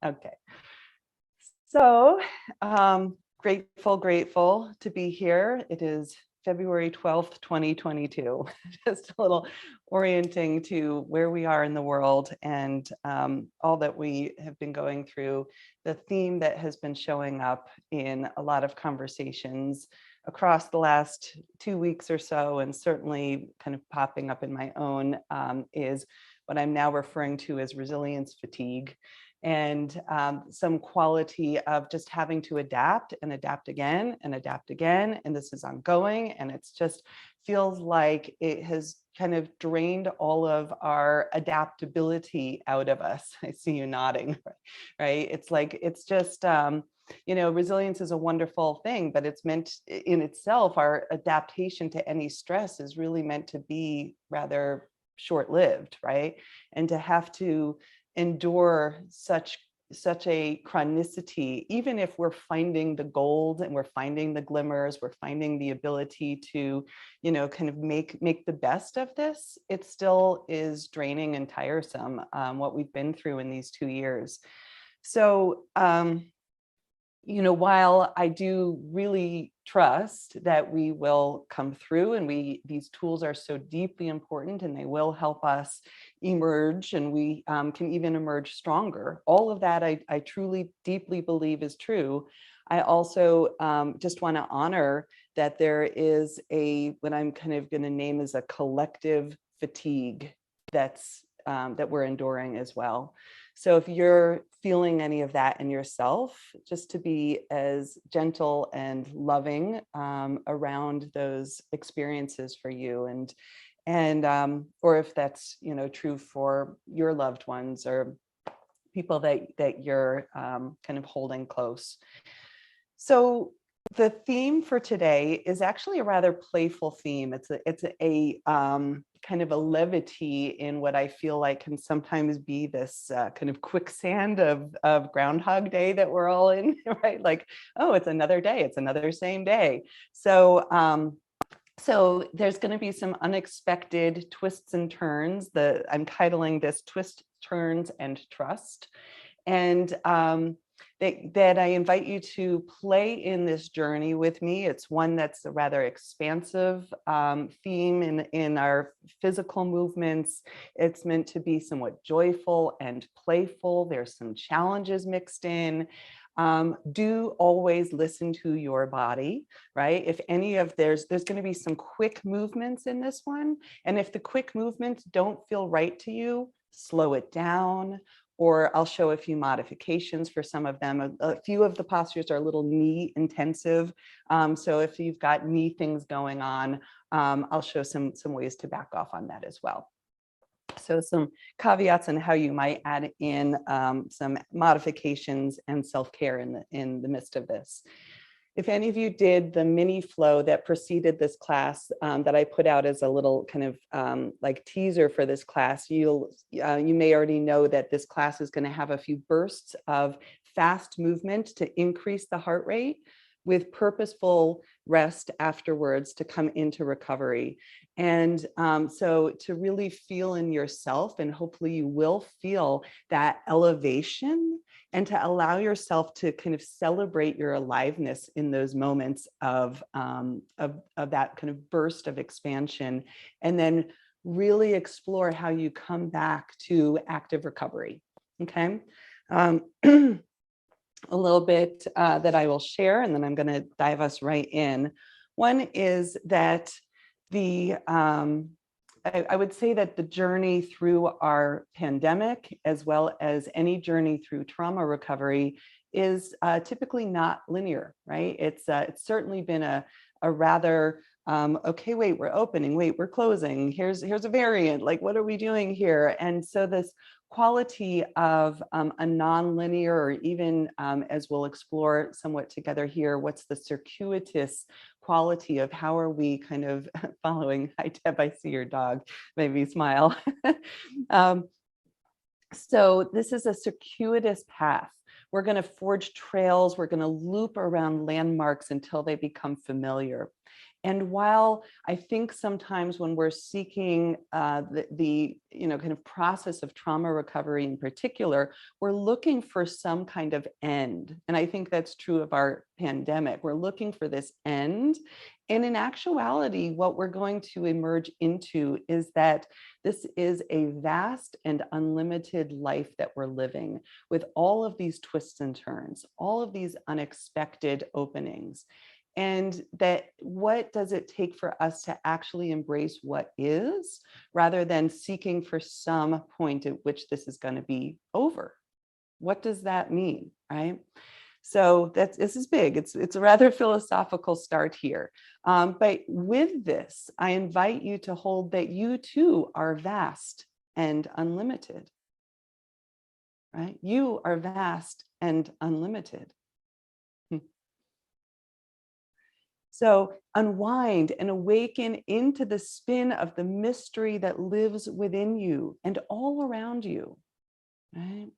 Okay. So grateful to be here. It is February 12th, 2022. Just a little orienting to where we are in the world and all that we have been going through. The theme that has been showing up in a lot of conversations across the last 2 weeks or so, and certainly kind of popping up in my own, is what I'm now referring to as resilience fatigue. And some quality of just having to adapt and adapt again and adapt again. And this is ongoing. And it's just feels like it has kind of drained all of our adaptability out of us. I see you nodding, right? It's like, it's just, resilience is a wonderful thing, but it's meant in itself, our adaptation to any stress is really meant to be rather short-lived, right? And to have to endure such a chronicity, even if we're finding the gold and we're finding the glimmers, we're finding the ability to, kind of make the best of this, it still is draining and tiresome, what we've been through in these 2 years. So, while I do really trust that we will come through, and these tools are so deeply important and they will help us emerge, and we can even emerge stronger. All of that I truly, deeply believe is true. I also just want to honor that there is what I'm kind of going to name as a collective fatigue that we're enduring as well. So if you're feeling any of that in yourself, just to be as gentle and loving around those experiences for you, and or if that's true for your loved ones or people that you're kind of holding close. So the theme for today is actually a rather playful theme. It's a kind of a levity in what I feel like can sometimes be this kind of quicksand of Groundhog Day that we're all in, right? Like, oh, it's another day. It's another same day. So there's going to be some unexpected twists and turns. I'm titling this "Twist, Turns, and Trust," and that I invite you to play in this journey with me. It's one that's a rather expansive theme in our physical movements. It's meant to be somewhat joyful and playful. There's some challenges mixed in. Do always listen to your body, right? If there's going to be some quick movements in this one. And if the quick movements don't feel right to you, slow it down. Or I'll show a few modifications for some of them. A few of the postures are a little knee intensive. So if you've got knee things going on, I'll show some ways to back off on that as well. So some caveats on how you might add in some modifications and self-care in the midst of this. If any of you did the mini flow that preceded this class that I put out as a little kind of like teaser for this class, you may already know that this class is going to have a few bursts of fast movement to increase the heart rate, with purposeful rest afterwards to come into recovery. And so to really feel in yourself, and hopefully you will feel that elevation, and to allow yourself to kind of celebrate your aliveness in those moments of that kind of burst of expansion, and then really explore how you come back to active recovery. Okay. A little bit that I will share, and then I'm going to dive us right in. One is that I would say that the journey through our pandemic, as well as any journey through trauma recovery, is typically not linear, right? It's certainly been a rather okay, wait, we're opening, wait, we're closing, here's a variant, like, what are we doing here? And so this quality of a non-linear, or even as we'll explore somewhat together here, what's the circuitous quality of how are we kind of following. Hi, Deb, I see your dog, made me smile. So this is a circuitous path. We're going to forge trails. We're going to loop around landmarks until they become familiar. And while I think sometimes when we're seeking the kind of process of trauma recovery in particular, we're looking for some kind of end. And I think that's true of our pandemic. We're looking for this end. And in actuality, what we're going to emerge into is that this is a vast and unlimited life that we're living, with all of these twists and turns, all of these unexpected openings. And that what does it take for us to actually embrace what is, rather than seeking for some point at which this is going to be over? What does that mean, right? So this is big. It's a rather philosophical start here. But with this, I invite you to hold that you too are vast and unlimited, right? You are vast and unlimited. So unwind and awaken into the spin of the mystery that lives within you and all around you, right?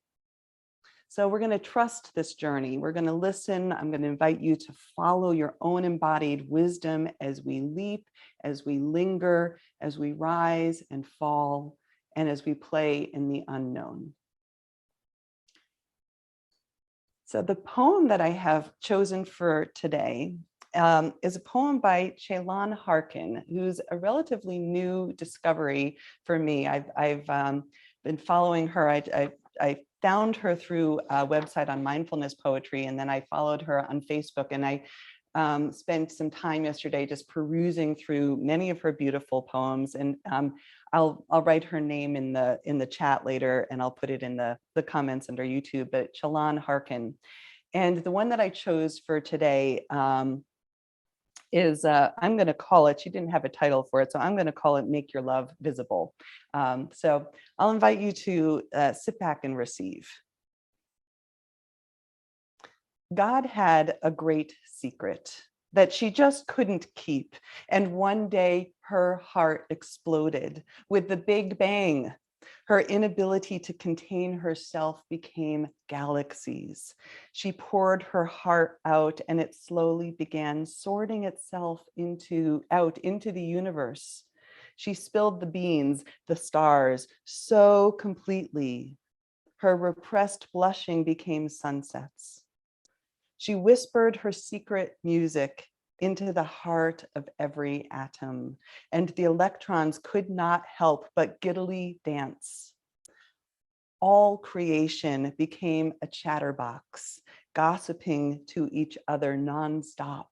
So we're going to trust this journey. We're going to listen. I'm going to invite you to follow your own embodied wisdom as we leap, as we linger, as we rise and fall, and as we play in the unknown. So the poem that I have chosen for today is a poem by Chelan Harkin, who's a relatively new discovery for me. I've been following her. I found her through a website on mindfulness poetry, and then I followed her on Facebook, and I spent some time yesterday just perusing through many of her beautiful poems. And I'll write her name in the chat later, and I'll put it in the comments under YouTube. But Chelan Harkin, and the one that I chose for today is I'm going to call it, she didn't have a title for it, so I'm going to call it Make Your Love Visible. So I'll invite you to sit back and receive. God had a great secret that she just couldn't keep. And one day her heart exploded with the big bang. Her inability to contain herself became galaxies. She poured her heart out, and it slowly began sorting itself out into the universe. She spilled the beans, the stars, so completely. Her repressed blushing became sunsets. She whispered her secret music into the heart of every atom, and the electrons could not help but giddily dance. All creation became a chatterbox, gossiping to each other nonstop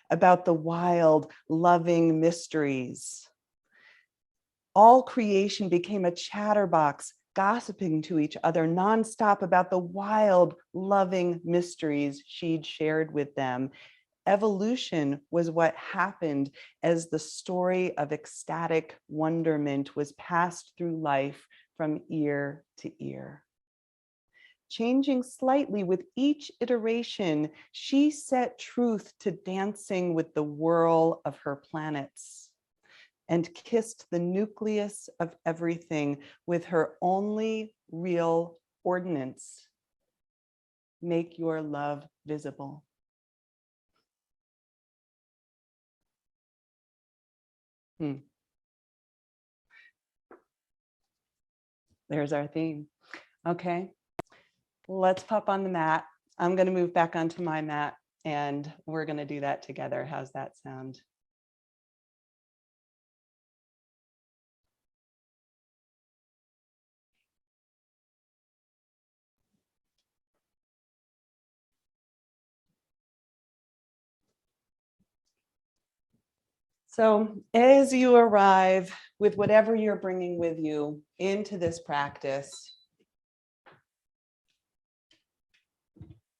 about the wild, loving mysteries. All creation became a chatterbox, gossiping to each other nonstop about the wild, loving mysteries she'd shared with them. Evolution was what happened as the story of ecstatic wonderment was passed through life from ear to ear. Changing slightly with each iteration, she set truth to dancing with the whirl of her planets and kissed the nucleus of everything with her only real ordinance. Make your love visible. There's our theme. Okay, let's pop on the mat. I'm going to move back onto my mat, and we're going to do that together. How's that sound? So as you arrive with whatever you're bringing with you into this practice,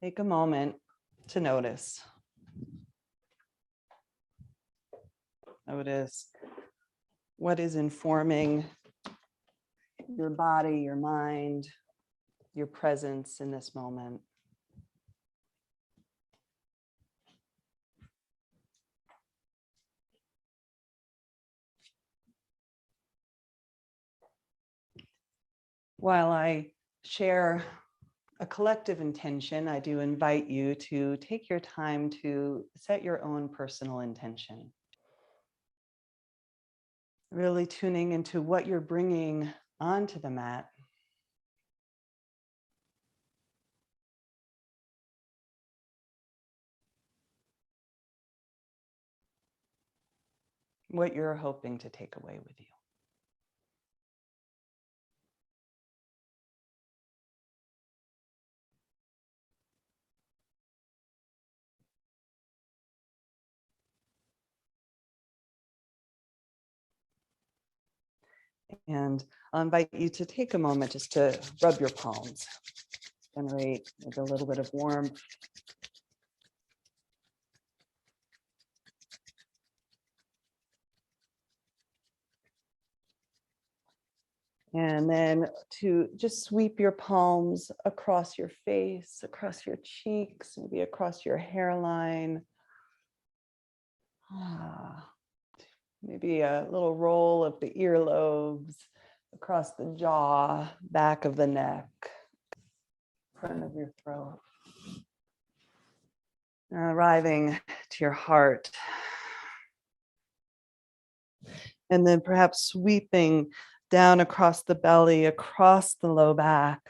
take a moment to notice. Notice what is informing your body, your mind, your presence in this moment. While I share a collective intention, I do invite you to take your time to set your own personal intention. Really tuning into what you're bringing onto the mat. What you're hoping to take away with you. And I'll invite you to take a moment just to rub your palms, generate a little bit of warmth. And then to just sweep your palms across your face, across your cheeks, maybe across your hairline. Maybe a little roll of the earlobes across the jaw, back of the neck, front of your throat. Arriving to your heart. And then perhaps sweeping down across the belly, across the low back.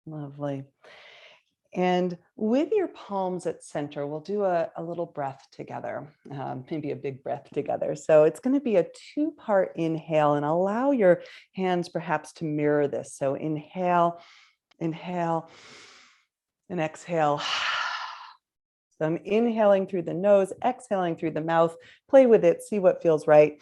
Lovely. And with your palms at center, we'll do a little breath together, maybe a big breath together. So it's going to be a 2-part inhale, and allow your hands perhaps to mirror this. So inhale, inhale, and exhale. So I'm inhaling through the nose, exhaling through the mouth. Play with it, see what feels right.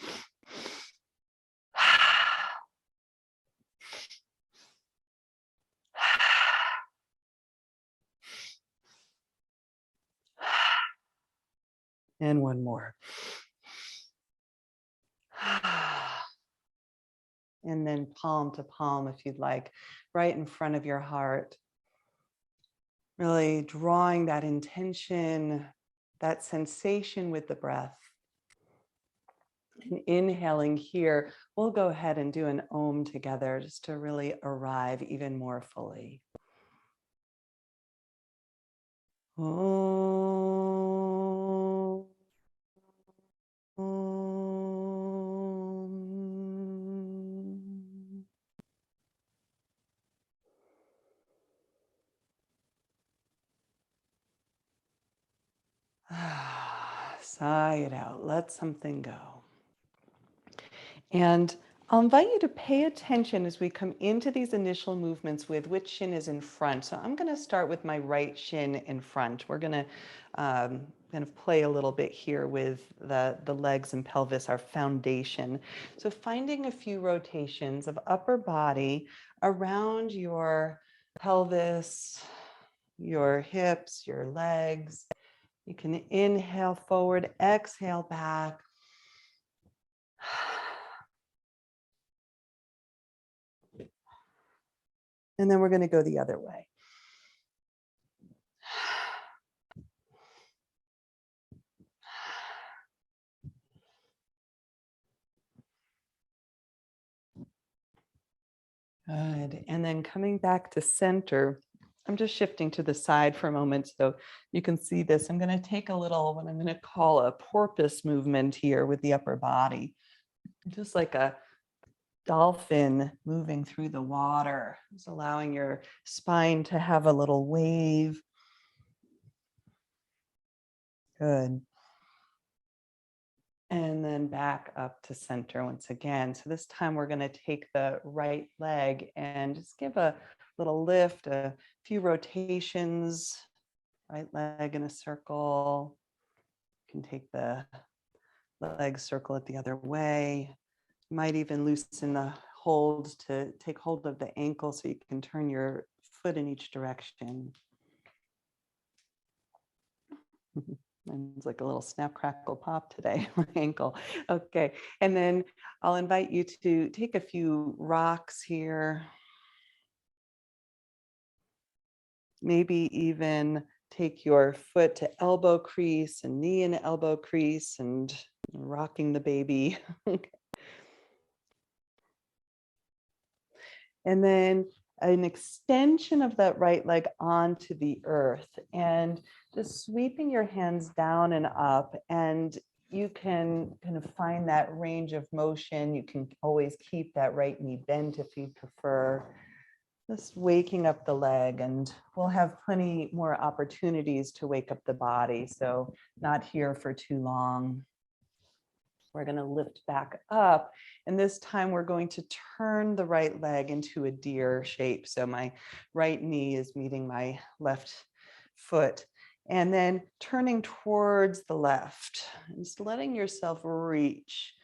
And one more. And then palm to palm, if you'd like, right in front of your heart. Really drawing that intention, that sensation with the breath. And inhaling here, we'll go ahead and do an Om together just to really arrive even more fully. Om. Om. Sigh it out. Let something go. And I'll invite you to pay attention as we come into these initial movements with which shin is in front. So I'm going to start with my right shin in front. We're going to kind of play a little bit here with the legs and pelvis, our foundation. So finding a few rotations of upper body around your pelvis, your hips, your legs. You can inhale forward, exhale back. And then we're going to go the other way. Good. And then coming back to center, I'm just shifting to the side for a moment so you can see this. I'm going to take a little, what I'm going to call a porpoise movement here with the upper body, just like a dolphin moving through the water, just allowing your spine to have a little wave. Good. And then back up to center once again. So this time we're going to take the right leg and just give a little lift, a few rotations, right leg in a circle. You can take the leg, circle it the other way. You might even loosen the hold to take hold of the ankle so you can turn your foot in each direction. And it's like a little snap, crackle, pop today, my ankle. Okay, and then I'll invite you to take a few rocks here. Maybe even take your foot to elbow crease and knee and elbow crease and rocking the baby. And then an extension of that right leg onto the earth, and just sweeping your hands down and up. And you can kind of find that range of motion. You can always keep that right knee bent if you prefer. Just waking up the leg, and we'll have plenty more opportunities to wake up the body. So not here for too long. We're going to lift back up, and this time we're going to turn the right leg into a deer shape. So my right knee is meeting my left foot, and then turning towards the left, and just letting yourself reach.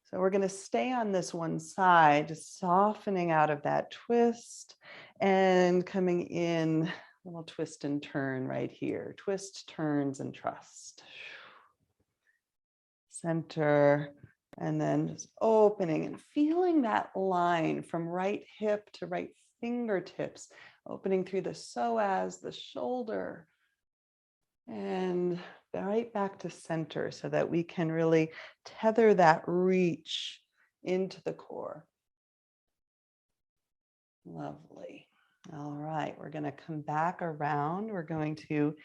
So we're going to stay on this one side, just softening out of that twist and coming in, a little twist and turn right here. Twist, turns, and trust. Center, and then just opening and feeling that line from right hip to right fingertips, opening through the psoas, the shoulder, and right back to center so that we can really tether that reach into the core. Lovely. All right, we're going to come back around. We're going to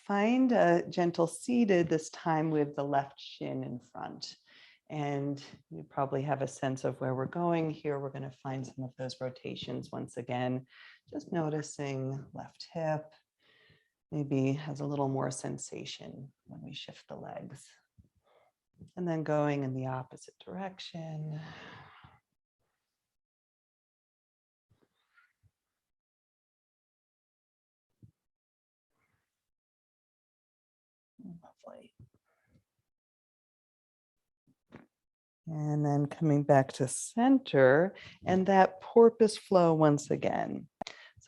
find a gentle seated, this time with the left shin in front. And you probably have a sense of where we're going here. We're going to find some of those rotations once again, just noticing left hip maybe has a little more sensation when we shift the legs. And then going in the opposite direction. Lovely. And then coming back to center, and that porpoise flow once again.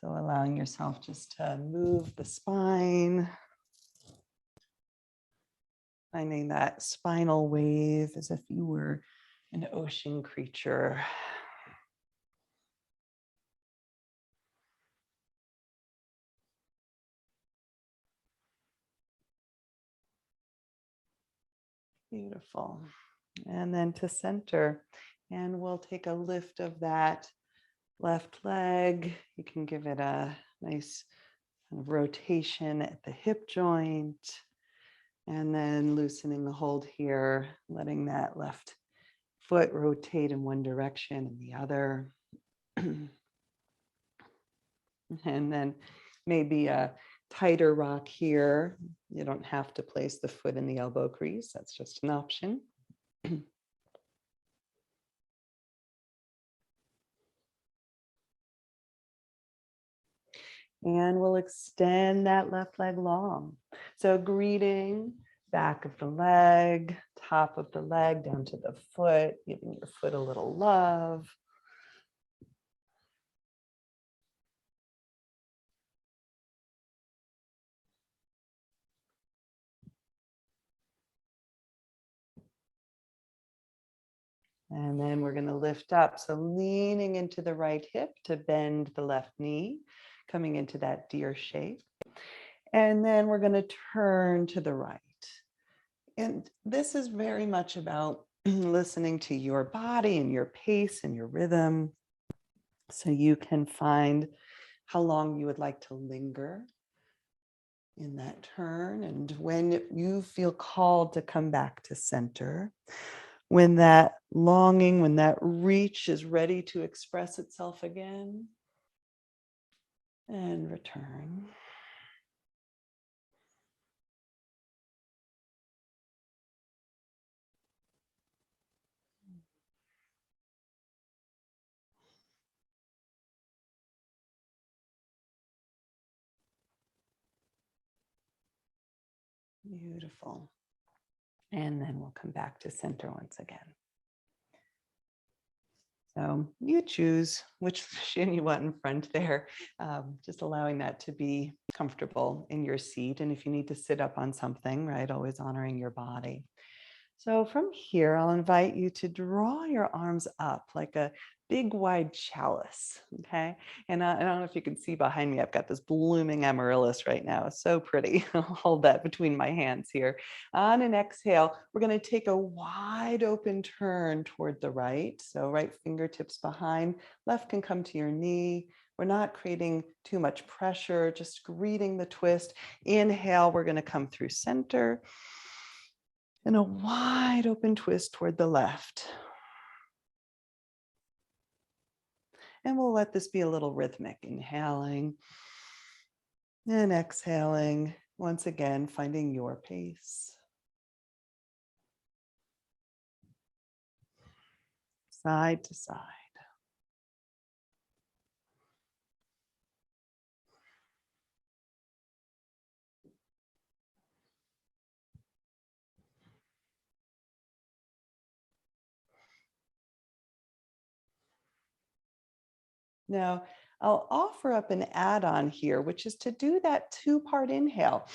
So allowing yourself just to move the spine, finding that spinal wave as if you were an ocean creature. Beautiful. And then to center, and we'll take a lift of that left leg. You can give it a nice kind of rotation at the hip joint, and then loosening the hold here, letting that left foot rotate in one direction and the other. And then maybe a tighter rock here. You don't have to place the foot in the elbow crease. That's just an option. And we'll extend that left leg long. So greeting, back of the leg, top of the leg, down to the foot, giving your foot a little love. And then we're going to lift up. So leaning into the right hip to bend the left knee, coming into that deer shape. And then we're going to turn to the right. And this is very much about listening to your body and your pace and your rhythm. So you can find how long you would like to linger in that turn. And when you feel called to come back to center, when that longing, when that reach is ready to express itself again, and return. Beautiful. And then we'll come back to center once again. So you choose which shin you want in front there, just allowing that to be comfortable in your seat. And if you need to sit up on something, right, always honoring your body. So from here, I'll invite you to draw your arms up like a big wide chalice, okay? And I don't know if you can see behind me, I've got this blooming amaryllis right now. It's so pretty. I'll hold that between my hands here. On an exhale, we're going to take a wide open turn toward the right. So right fingertips behind, left can come to your knee. We're not creating too much pressure, just greeting the twist. Inhale, we're going to come through center. And a wide open twist toward the left. And we'll let this be a little rhythmic, inhaling and exhaling. Once again, finding your pace. Side to side. Now, I'll offer up an add-on here, which is to do that two-part inhale.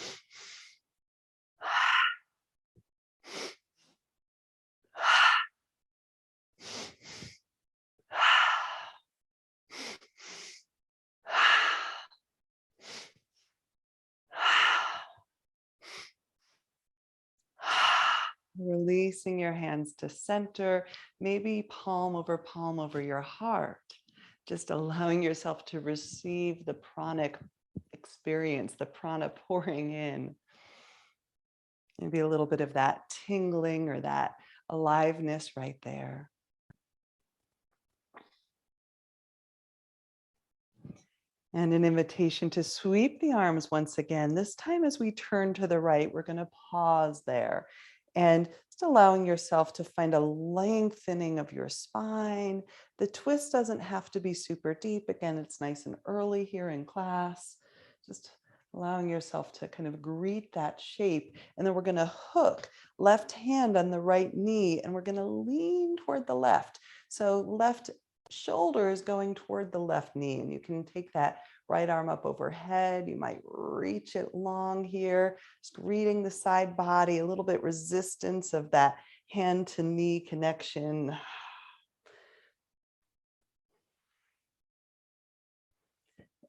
Releasing your hands to center, maybe palm over your heart. Just allowing yourself to receive the pranic experience, the prana pouring in. Maybe a little bit of that tingling or that aliveness right there. And an invitation to sweep the arms once again. This time as we turn to the right, we're going to pause there and just allowing yourself to find a lengthening of your spine. The twist doesn't have to be super deep. Again, it's nice and early here in class. Just allowing yourself to kind of greet that shape. And then we're going to hook left hand on the right knee and we're going to lean toward the left. So left shoulder is going toward the left knee, and you can take that right arm up overhead. You might reach it long here, just reading the side body, a little bit resistance of that hand to knee connection.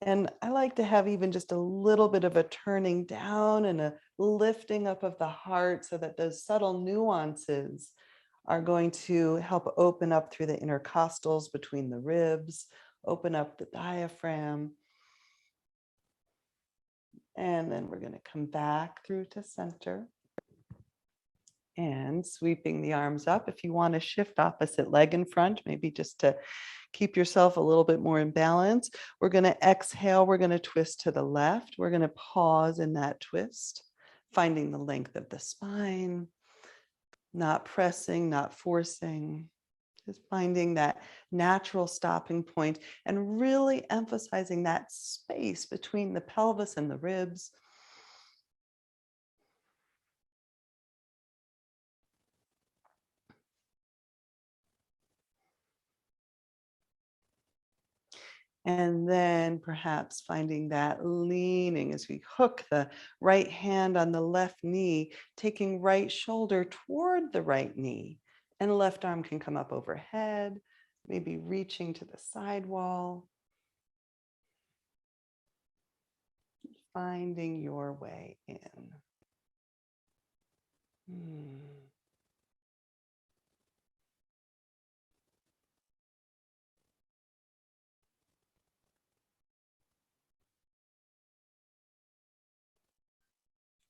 And I like to have even just a little bit of a turning down and a lifting up of the heart so that those subtle nuances are going to help open up through the intercostals between the ribs, open up the diaphragm. And then we're going to come back through to center and sweeping the arms up. If you want to shift opposite leg in front, maybe just to keep yourself a little bit more in balance, we're going to exhale. We're going to twist to the left. We're going to pause in that twist, finding the length of the spine. Not pressing, not forcing, just finding that natural stopping point and really emphasizing that space between the pelvis and the ribs. And then perhaps finding that leaning as we hook the right hand on the left knee, taking right shoulder toward the right knee, and left arm can come up overhead, maybe reaching to the side wall. Finding your way in.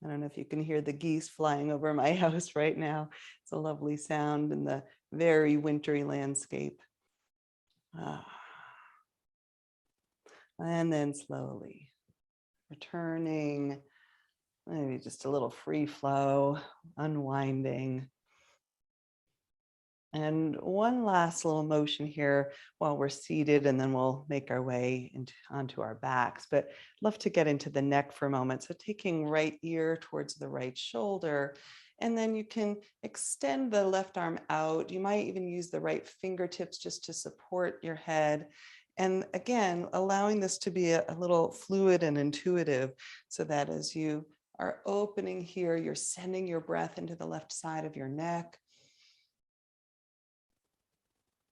I don't know if you can hear the geese flying over my house right now. It's a lovely sound in the very wintry landscape. And then slowly returning, maybe just a little free flow, unwinding. And one last little motion here while we're seated, and then we'll make our way onto our backs. But I'd love to get into the neck for a moment. So taking right ear towards the right shoulder, and then you can extend the left arm out. You might even use the right fingertips just to support your head. And again, allowing this to be a little fluid and intuitive so that as you are opening here, you're sending your breath into the left side of your neck.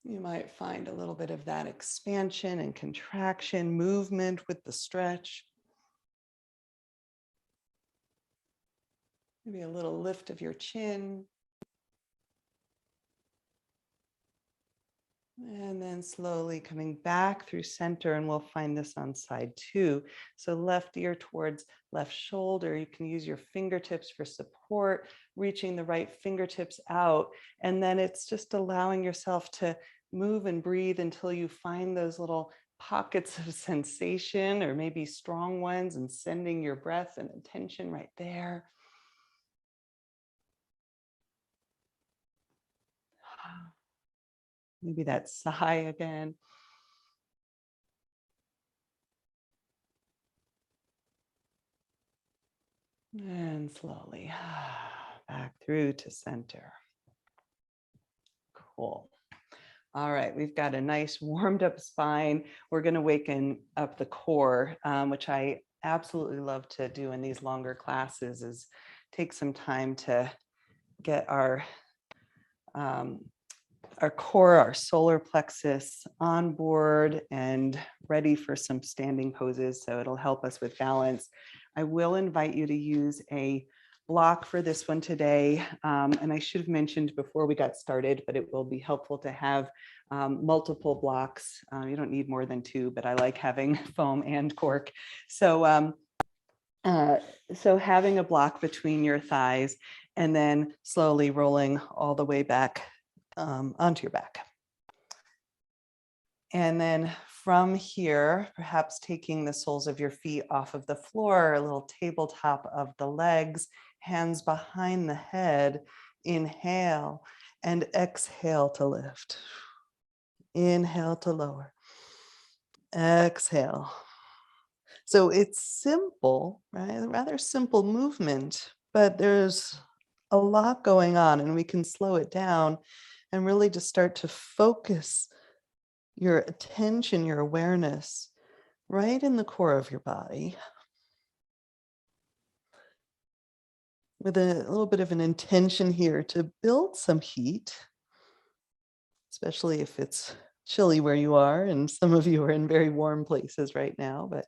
You might find a little bit of that expansion and contraction, movement with the stretch. Maybe a little lift of your chin. And then slowly coming back through center, and we'll find this on side 2. So left ear towards left shoulder. You can use your fingertips for support, reaching the right fingertips out. And then it's just allowing yourself to move and breathe until you find those little pockets of sensation, or maybe strong ones, and sending your breath and attention right there. Maybe that sigh again. And slowly back through to center. Cool. All right, we've got a nice warmed up spine. We're going to waken up the core, which I absolutely love to do in these longer classes, is take some time to get our core, our solar plexus on board and ready for some standing poses. So it'll help us with balance. I will invite you to use a block for this one today. And I should have mentioned before we got started, but it will be helpful to have multiple blocks. You don't need more than 2, but I like having foam and cork. So having a block between your thighs and then slowly rolling all the way back onto your back. And then from here, perhaps taking the soles of your feet off of the floor, a little tabletop of the legs, hands behind the head. Inhale and exhale to lift. Inhale to lower. Exhale. So it's simple, right? A rather simple movement, but there's a lot going on, and we can slow it down and really just start to focus your attention, your awareness right in the core of your body with a little bit of an intention here to build some heat, especially if it's chilly where you are. And some of you are in very warm places right now, but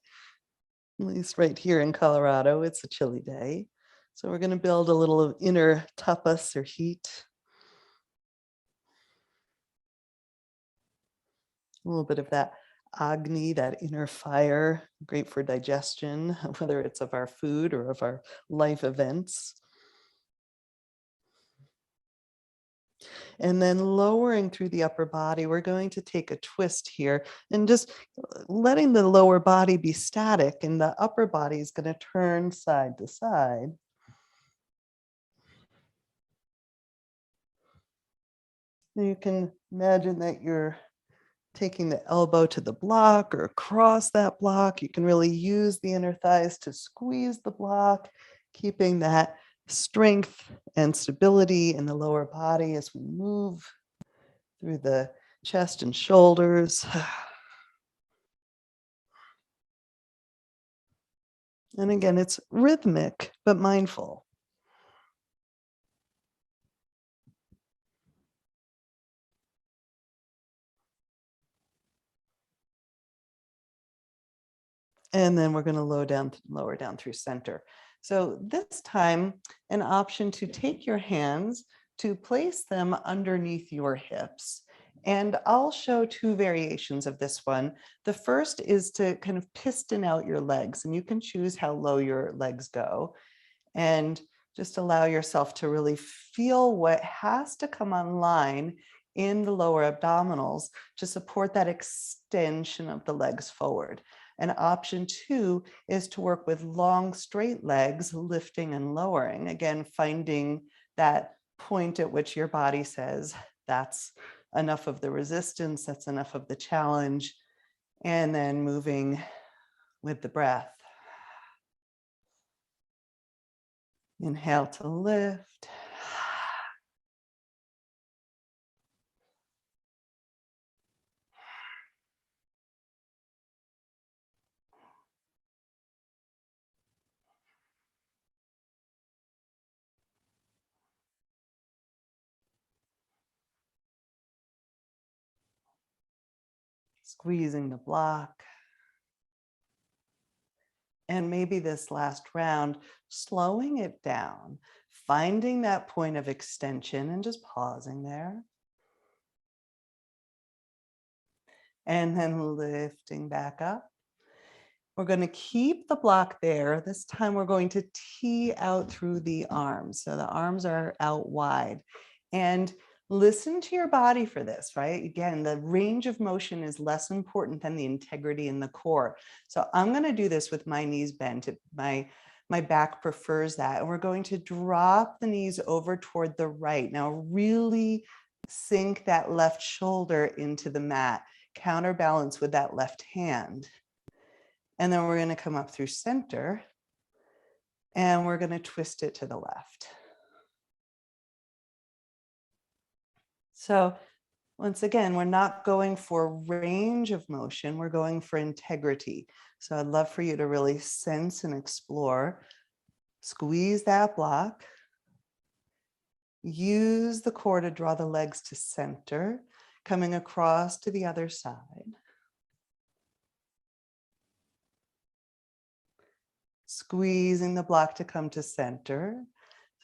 at least right here in Colorado, it's a chilly day. So we're going to build a little inner tapas or heat. A little bit of that Agni, that inner fire, great for digestion, whether it's of our food or of our life events. And then lowering through the upper body, we're going to take a twist here and just letting the lower body be static, and the upper body is going to turn side to side. You can imagine that you're taking the elbow to the block or across that block. You can really use the inner thighs to squeeze the block, keeping that strength and stability in the lower body as we move through the chest and shoulders. And again, it's rhythmic, but mindful. And then we're going to lower down through center. So this time, an option to take your hands to place them underneath your hips. And I'll show 2 variations of this one. The first is to kind of piston out your legs, and you can choose how low your legs go. And just allow yourself to really feel what has to come online in the lower abdominals to support that extension of the legs forward. And option 2 is to work with long, straight legs, lifting and lowering. Again, finding that point at which your body says, that's enough of the resistance, that's enough of the challenge, and then moving with the breath. Inhale to lift. Squeezing the block. And maybe this last round, slowing it down, finding that point of extension and just pausing there. And then lifting back up. We're going to keep the block there. This time we're going to tee out through the arms. So the arms are out wide. And listen to your body for this, right? Again, the range of motion is less important than the integrity in the core. So I'm going to do this with my knees bent. My back prefers that. And we're going to drop the knees over toward the right. Now really sink that left shoulder into the mat. Counterbalance with that left hand. And then we're going to come up through center and we're going to twist it to the left. So once again, we're not going for range of motion, we're going for integrity. So I'd love for you to really sense and explore. Squeeze that block. Use the core to draw the legs to center, coming across to the other side. Squeezing the block to come to center.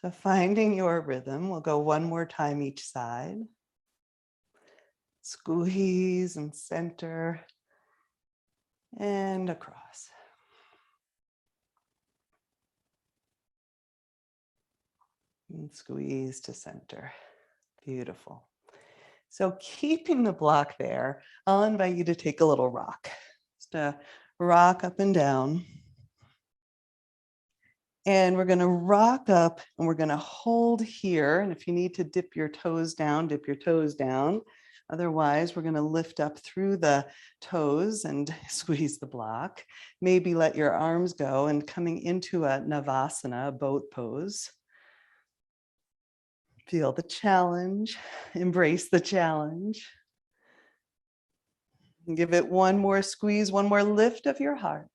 So finding your rhythm, we'll go one more time each side. Squeeze and center and across. And squeeze to center. Beautiful. So keeping the block there, I'll invite you to take a little rock. Just a rock up and down. And we're going to rock up and we're going to hold here. And if you need to dip your toes down, dip your toes down. Otherwise, we're going to lift up through the toes and squeeze the block. Maybe let your arms go and coming into a navasana, a boat pose. Feel the challenge, embrace the challenge. And give it one more squeeze, one more lift of your heart.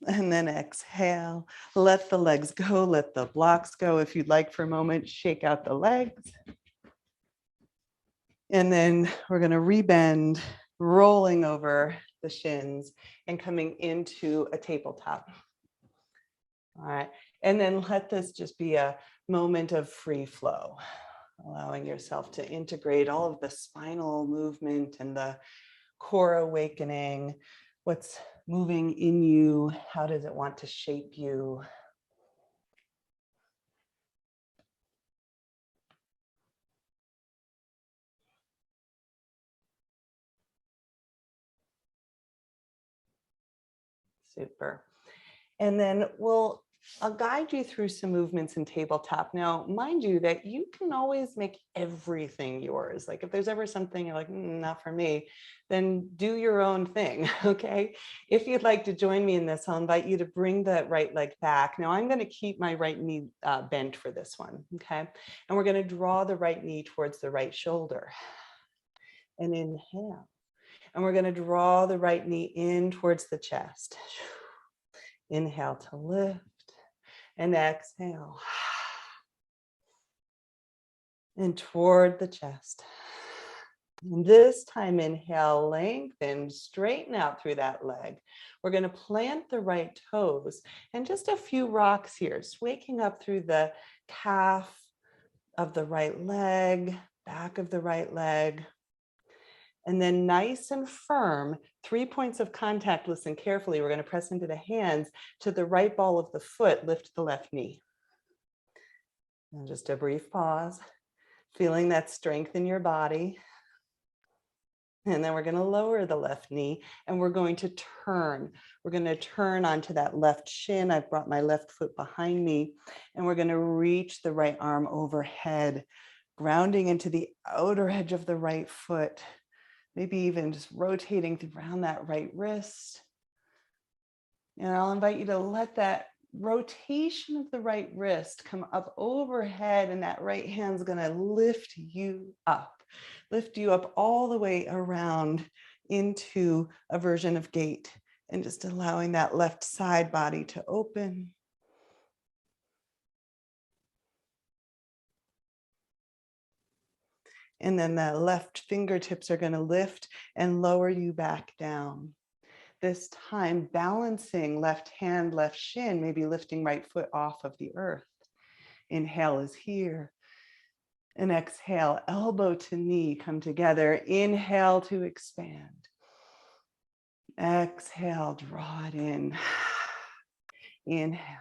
And then exhale, let the legs go, let the blocks go. If you'd like for a moment, shake out the legs. And then we're going to rebend, rolling over the shins and coming into a tabletop. All right. And then let this just be a moment of free flow, allowing yourself to integrate all of the spinal movement and the core awakening. What's moving in you? How does it want to shape you? Super. And then I'll guide you through some movements in tabletop. Now, mind you that you can always make everything yours. Like if there's ever something you're like, not for me, then do your own thing, okay? If you'd like to join me in this, I'll invite you to bring the right leg back. Now I'm gonna keep my right knee bent for this one, okay? And we're gonna draw the right knee towards the right shoulder. And inhale. And we're gonna draw the right knee in towards the chest. Inhale to lift. And exhale. And toward the chest. And this time, inhale, lengthen, straighten out through that leg. We're going to plant the right toes and just a few rocks here, just waking up through the calf of the right leg, back of the right leg. And then nice and firm, 3 points of contact, listen carefully. We're going to press into the hands to the right ball of the foot, lift the left knee. And just a brief pause, feeling that strength in your body. And then we're going to lower the left knee and we're going to turn. We're going to turn onto that left shin. I've brought my left foot behind me and we're going to reach the right arm overhead, grounding into the outer edge of the right foot. Maybe even just rotating around that right wrist. And I'll invite you to let that rotation of the right wrist come up overhead and that right hand's gonna lift you up all the way around into a version of gate and just allowing that left side body to open. And then the left fingertips are going to lift and lower you back down. This time, balancing left hand, left shin, maybe lifting right foot off of the earth. Inhale is here. And exhale, elbow to knee, come together. Inhale to expand. Exhale, draw it in. Inhale.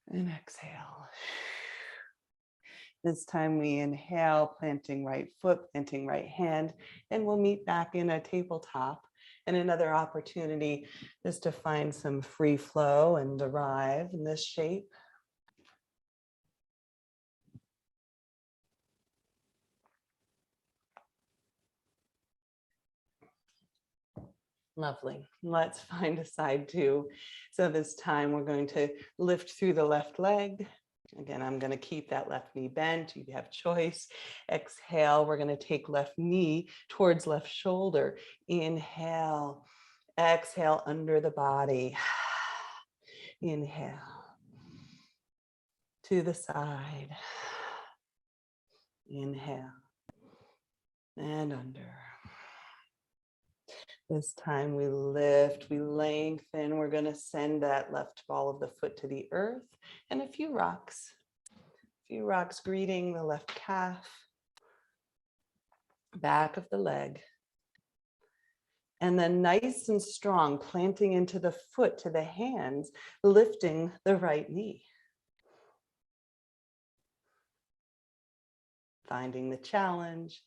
And exhale. This time we inhale, planting right foot, planting right hand, and we'll meet back in a tabletop. And another opportunity is to find some free flow and arrive in this shape. Lovely. Let's find a side two. So this time we're going to lift through the left leg. Again, I'm going to keep that left knee bent. You have choice. Exhale, we're going to take left knee towards left shoulder. Inhale. Exhale under the body. Inhale. To the side. Inhale. And under. This time we lift, we lengthen. We're going to send that left ball of the foot to the earth, and a few rocks. Greeting the left calf, back of the leg. And then nice and strong, planting into the foot to the hands, lifting the right knee. Finding the challenge,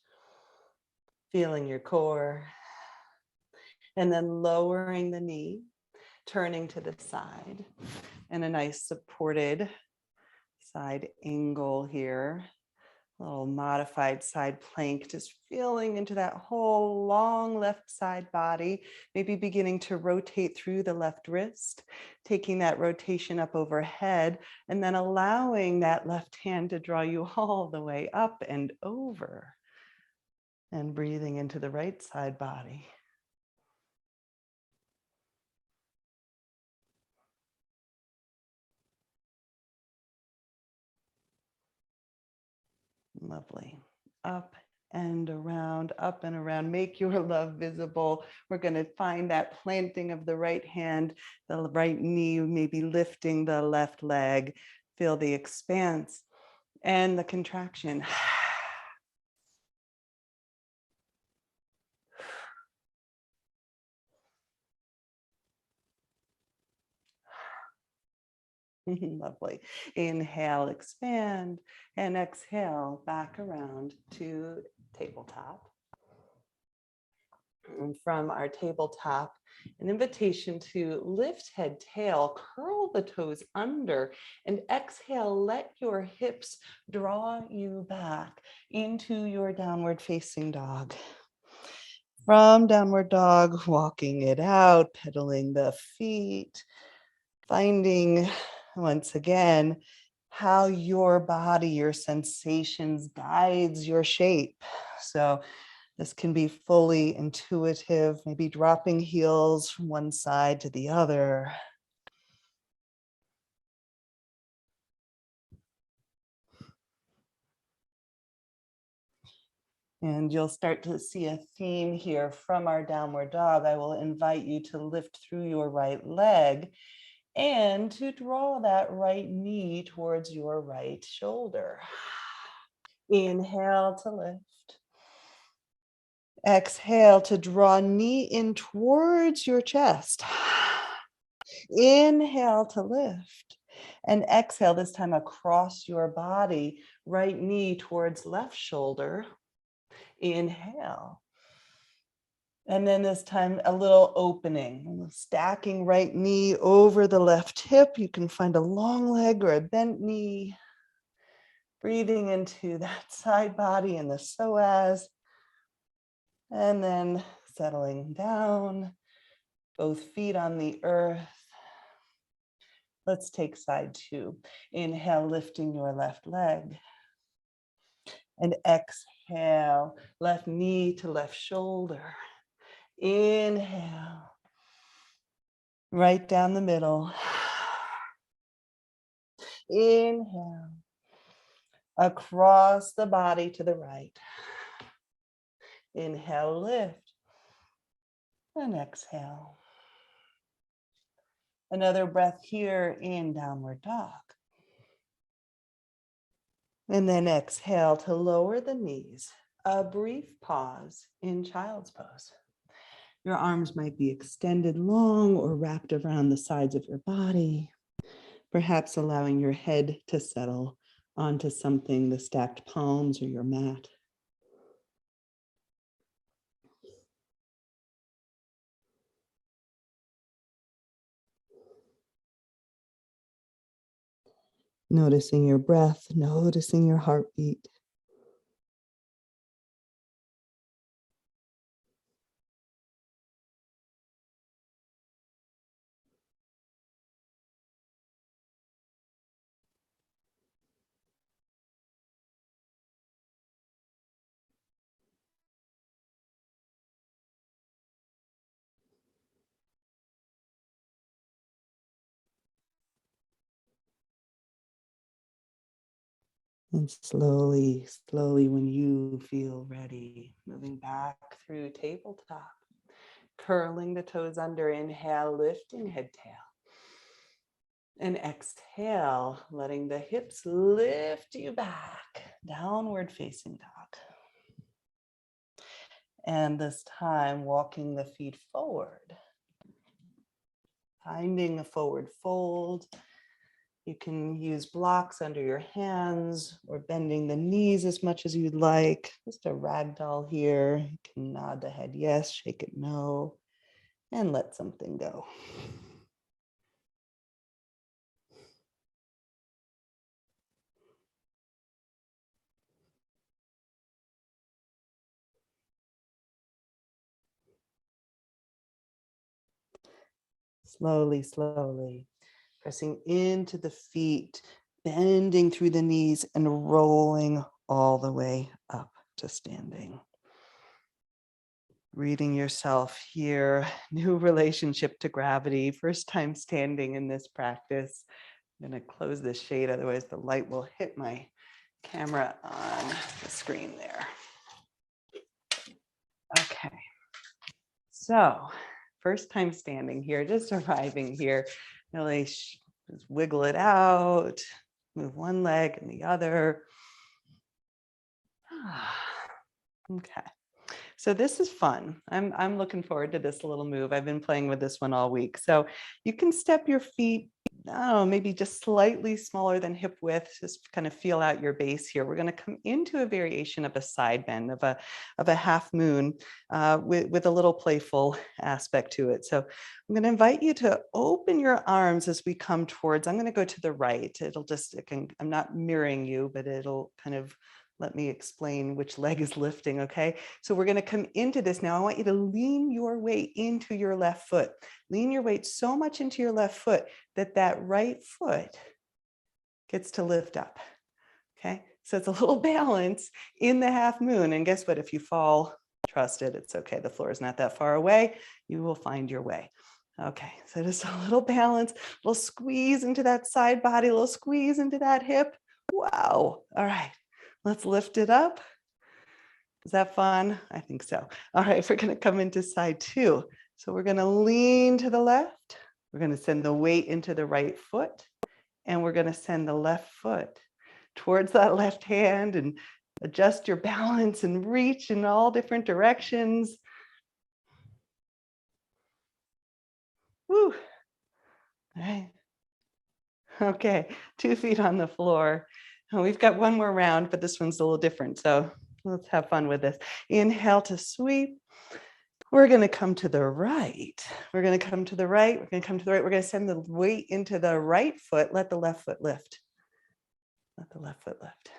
feeling your core. And then lowering the knee, turning to the side, and a nice supported side angle here. A little modified side plank, just feeling into that whole long left side body, maybe beginning to rotate through the left wrist, taking that rotation up overhead, and then allowing that left hand to draw you all the way up and over, and breathing into the right side body. Lovely. Up and around, up and around. Make your love visible. We're going to find that planting of the right hand, the right knee, maybe lifting the left leg. Feel the expanse and the contraction. Lovely. Inhale, expand, and exhale, back around to tabletop. And from our tabletop, an invitation to lift head, tail, curl the toes under, and exhale, let your hips draw you back into your downward facing dog. From downward dog, walking it out, pedaling the feet, finding once again how your body, your sensations guides your shape. So this can be fully intuitive, maybe dropping heels from one side to the other. And you'll start to see a theme here from our downward dog. I will invite you to lift through your right leg and to draw that right knee towards your right shoulder. Inhale to lift. Exhale to draw knee in towards your chest. Inhale to lift. And exhale, this time across your body, right knee towards left shoulder. Inhale. And then this time a little opening, stacking right knee over the left hip. You can find a long leg or a bent knee. Breathing into that side body and the psoas. And then settling down, both feet on the earth. Let's take side two. Inhale, lifting your left leg. And exhale, left knee to left shoulder. Inhale, right down the middle. Inhale, across the body to the right. Inhale, lift, and exhale. Another breath here in downward dog. And then exhale to lower the knees. A brief pause in child's pose. Your arms might be extended long or wrapped around the sides of your body, perhaps allowing your head to settle onto something, the stacked palms or your mat. Noticing your breath, noticing your heartbeat. And slowly, slowly, when you feel ready, moving back through tabletop, curling the toes under, inhale, lifting head, tail. And exhale, letting the hips lift you back, downward facing dog. And this time, walking the feet forward, finding a forward fold. You can use blocks under your hands or bending the knees as much as you'd like. Just a ragdoll here. You can nod the head yes, shake it no, and let something go. Slowly, slowly, pressing into the feet, bending through the knees and rolling all the way up to standing. Reading yourself here, new relationship to gravity, first time standing in this practice. I'm going to close this shade, otherwise the light will hit my camera on the screen there. Okay, so first time standing here, just arriving here, really just wiggle it out, move one leg and the other. Okay. So this is fun. I'm looking forward to this little move. I've been playing with this one all week. So you can step your feet, maybe just slightly smaller than hip width, just kind of feel out your base here. We're going to come into a variation of a side bend, of a half moon with a little playful aspect to it. So I'm going to invite you to open your arms as we come towards, I'm going to go to the right. I'm not mirroring you, but it'll kind of let me explain which leg is lifting, okay? So we're gonna come into this now. I want you to lean your weight into your left foot. Lean your weight so much into your left foot that that right foot gets to lift up, okay? So it's a little balance in the half moon. And guess what? If you fall, trust it, it's okay. The floor is not that far away. You will find your way. Okay, so just a little balance, a little squeeze into that side body, a little squeeze into that hip. Wow, all right. Let's lift it up. Is that fun? I think so. All right, we're going to come into side two. So we're going to lean to the left. We're going to send the weight into the right foot. And we're going to send the left foot towards that left hand and adjust your balance and reach in all different directions. Woo. All right. Okay, 2 feet on the floor. We've got one more round, but this one's a little different. So let's have fun with this. Inhale to sweep. We're going to come to the right. We're going to come to the right. We're going to come to the right. We're going to send the weight into the right foot. Let the left foot lift. Let the left foot lift.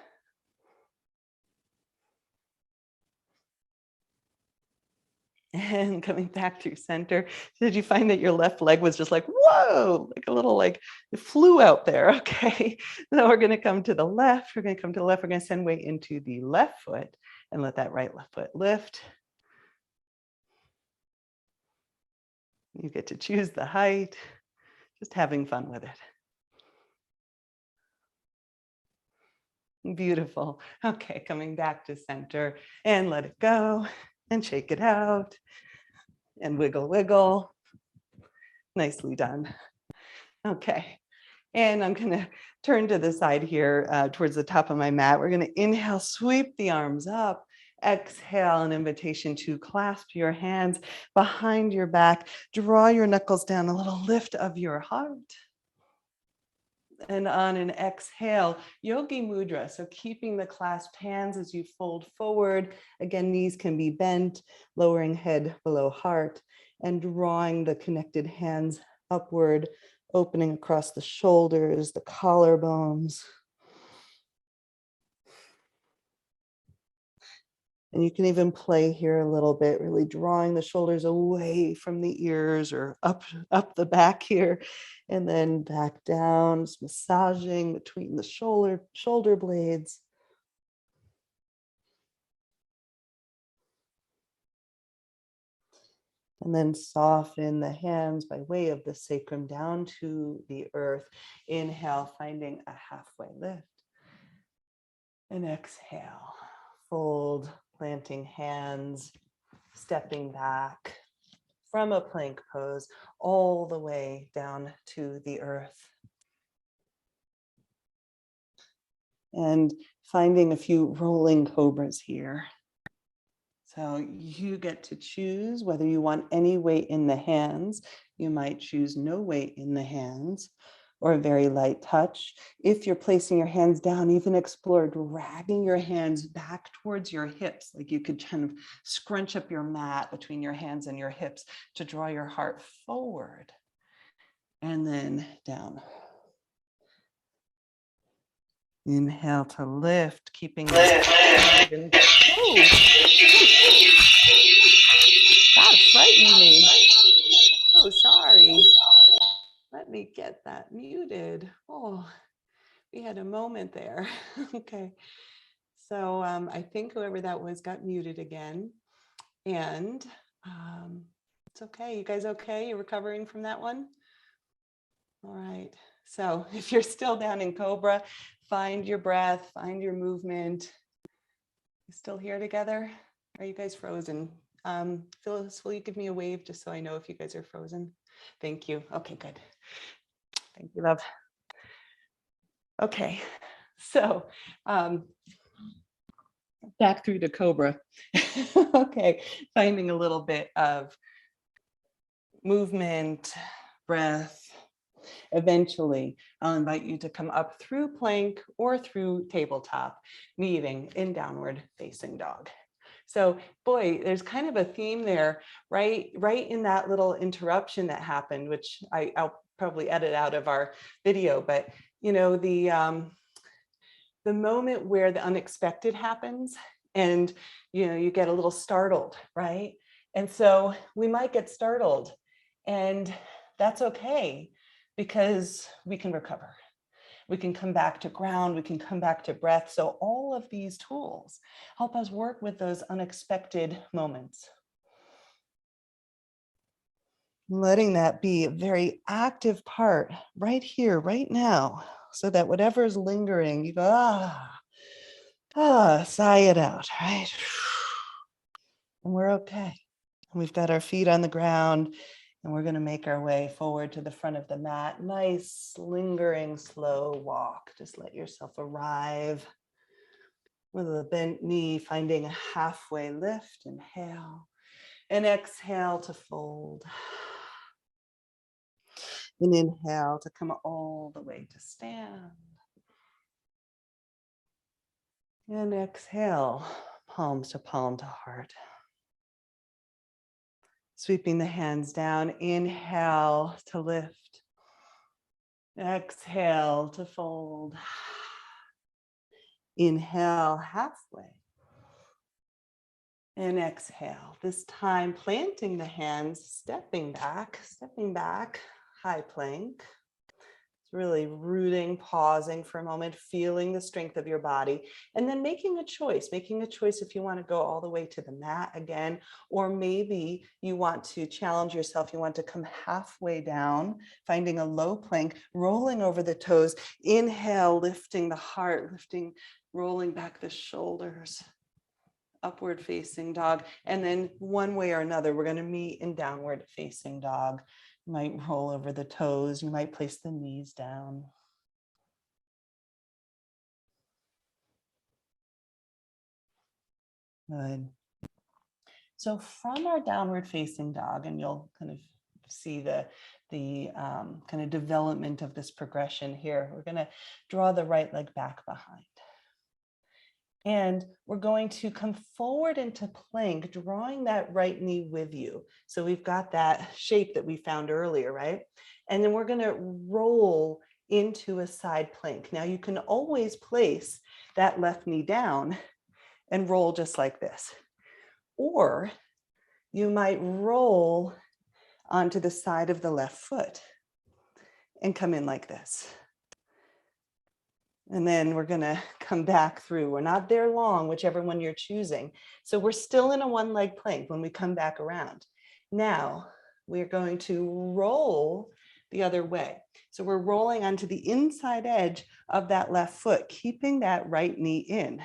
And coming back to center. Did you find that your left leg was just like, whoa, like a little, like it flew out there? Okay. Now we're going to come to the left. We're going to come to the left. We're going to send weight into the left foot and let that right left foot lift. You get to choose the height, just having fun with it. Beautiful. Okay, coming back to center and let it go and shake it out and wiggle, wiggle. Nicely done. Okay. And I'm going to turn to the side here towards the top of my mat. We're going to inhale, sweep the arms up. Exhale, an invitation to clasp your hands behind your back. Draw your knuckles down, a little lift of your heart. And on an exhale, Yogi Mudra. So keeping the clasped hands as you fold forward. Again, knees can be bent, lowering head below heart, and drawing the connected hands upward, opening across the shoulders, the collarbones. And you can even play here a little bit, really drawing the shoulders away from the ears or up the back here, and then back down, just massaging between the shoulder blades. And then soften the hands by way of the sacrum down to the earth. Inhale, finding a halfway lift. And exhale, fold, planting hands, stepping back from a plank pose all the way down to the earth. And finding a few rolling cobras here. So you get to choose whether you want any weight in the hands. You might choose no weight in the hands or a very light touch. If you're placing your hands down, even explore dragging your hands back towards your hips. Like you could kind of scrunch up your mat between your hands and your hips to draw your heart forward and then down. Inhale to lift, keeping that frightened me. Oh, sorry. Let me get that muted. Oh, we had a moment there. Okay. So I think whoever that was got muted again. And it's okay. You guys okay? You recovering from that one? All right. So if you're still down in Cobra, find your breath, find your movement. You still here together? Are you guys frozen? Phyllis, will you give me a wave just so I know if you guys are frozen? Thank you. Okay, good. Thank you, love. Okay, so back through to Cobra. Okay, finding a little bit of movement, breath. Eventually, I'll invite you to come up through plank or through tabletop, meeting in downward facing dog. So boy, there's kind of a theme there, right in that little interruption that happened, which I'll probably edit out of our video, but you know, the moment where the unexpected happens and you know, you get a little startled, right? And so we might get startled, and that's okay, because we can recover. We can come back to ground, we can come back to breath. So all of these tools help us work with those unexpected moments. Letting that be a very active part right here, right now, so that whatever's lingering, you go, sigh it out, right? And we're okay. And we've got our feet on the ground, and we're going to make our way forward to the front of the mat. Nice, lingering, slow walk. Just let yourself arrive with a bent knee, finding a halfway lift. Inhale and exhale to fold. And inhale to come all the way to stand. And exhale, palms to heart. Sweeping the hands down, inhale to lift. Exhale to fold. Inhale halfway. And exhale. This time planting the hands, stepping back, high plank. It's really rooting, pausing for a moment, feeling the strength of your body, and then making a choice if you want to go all the way to the mat again, or maybe you want to challenge yourself. You want to come halfway down, finding a low plank, rolling over the toes. Inhale, lifting the heart, lifting rolling back the shoulders, upward facing dog. And then one way or another, we're going to meet in downward facing dog. You might roll over the toes. You might place the knees down. Good. So from our downward facing dog, and you'll kind of see the kind of development of this progression here, we're going to draw the right leg back behind. And we're going to come forward into plank, drawing that right knee with you. So we've got that shape that we found earlier, right? And then we're going to roll into a side plank. Now you can always place that left knee down and roll just like this. Or you might roll onto the side of the left foot and come in like this. And then we're going to come back through. We're not there long, whichever one you're choosing. So we're still in a one leg plank when we come back around. Now we're going to roll the other way. So we're rolling onto the inside edge of that left foot, keeping that right knee in.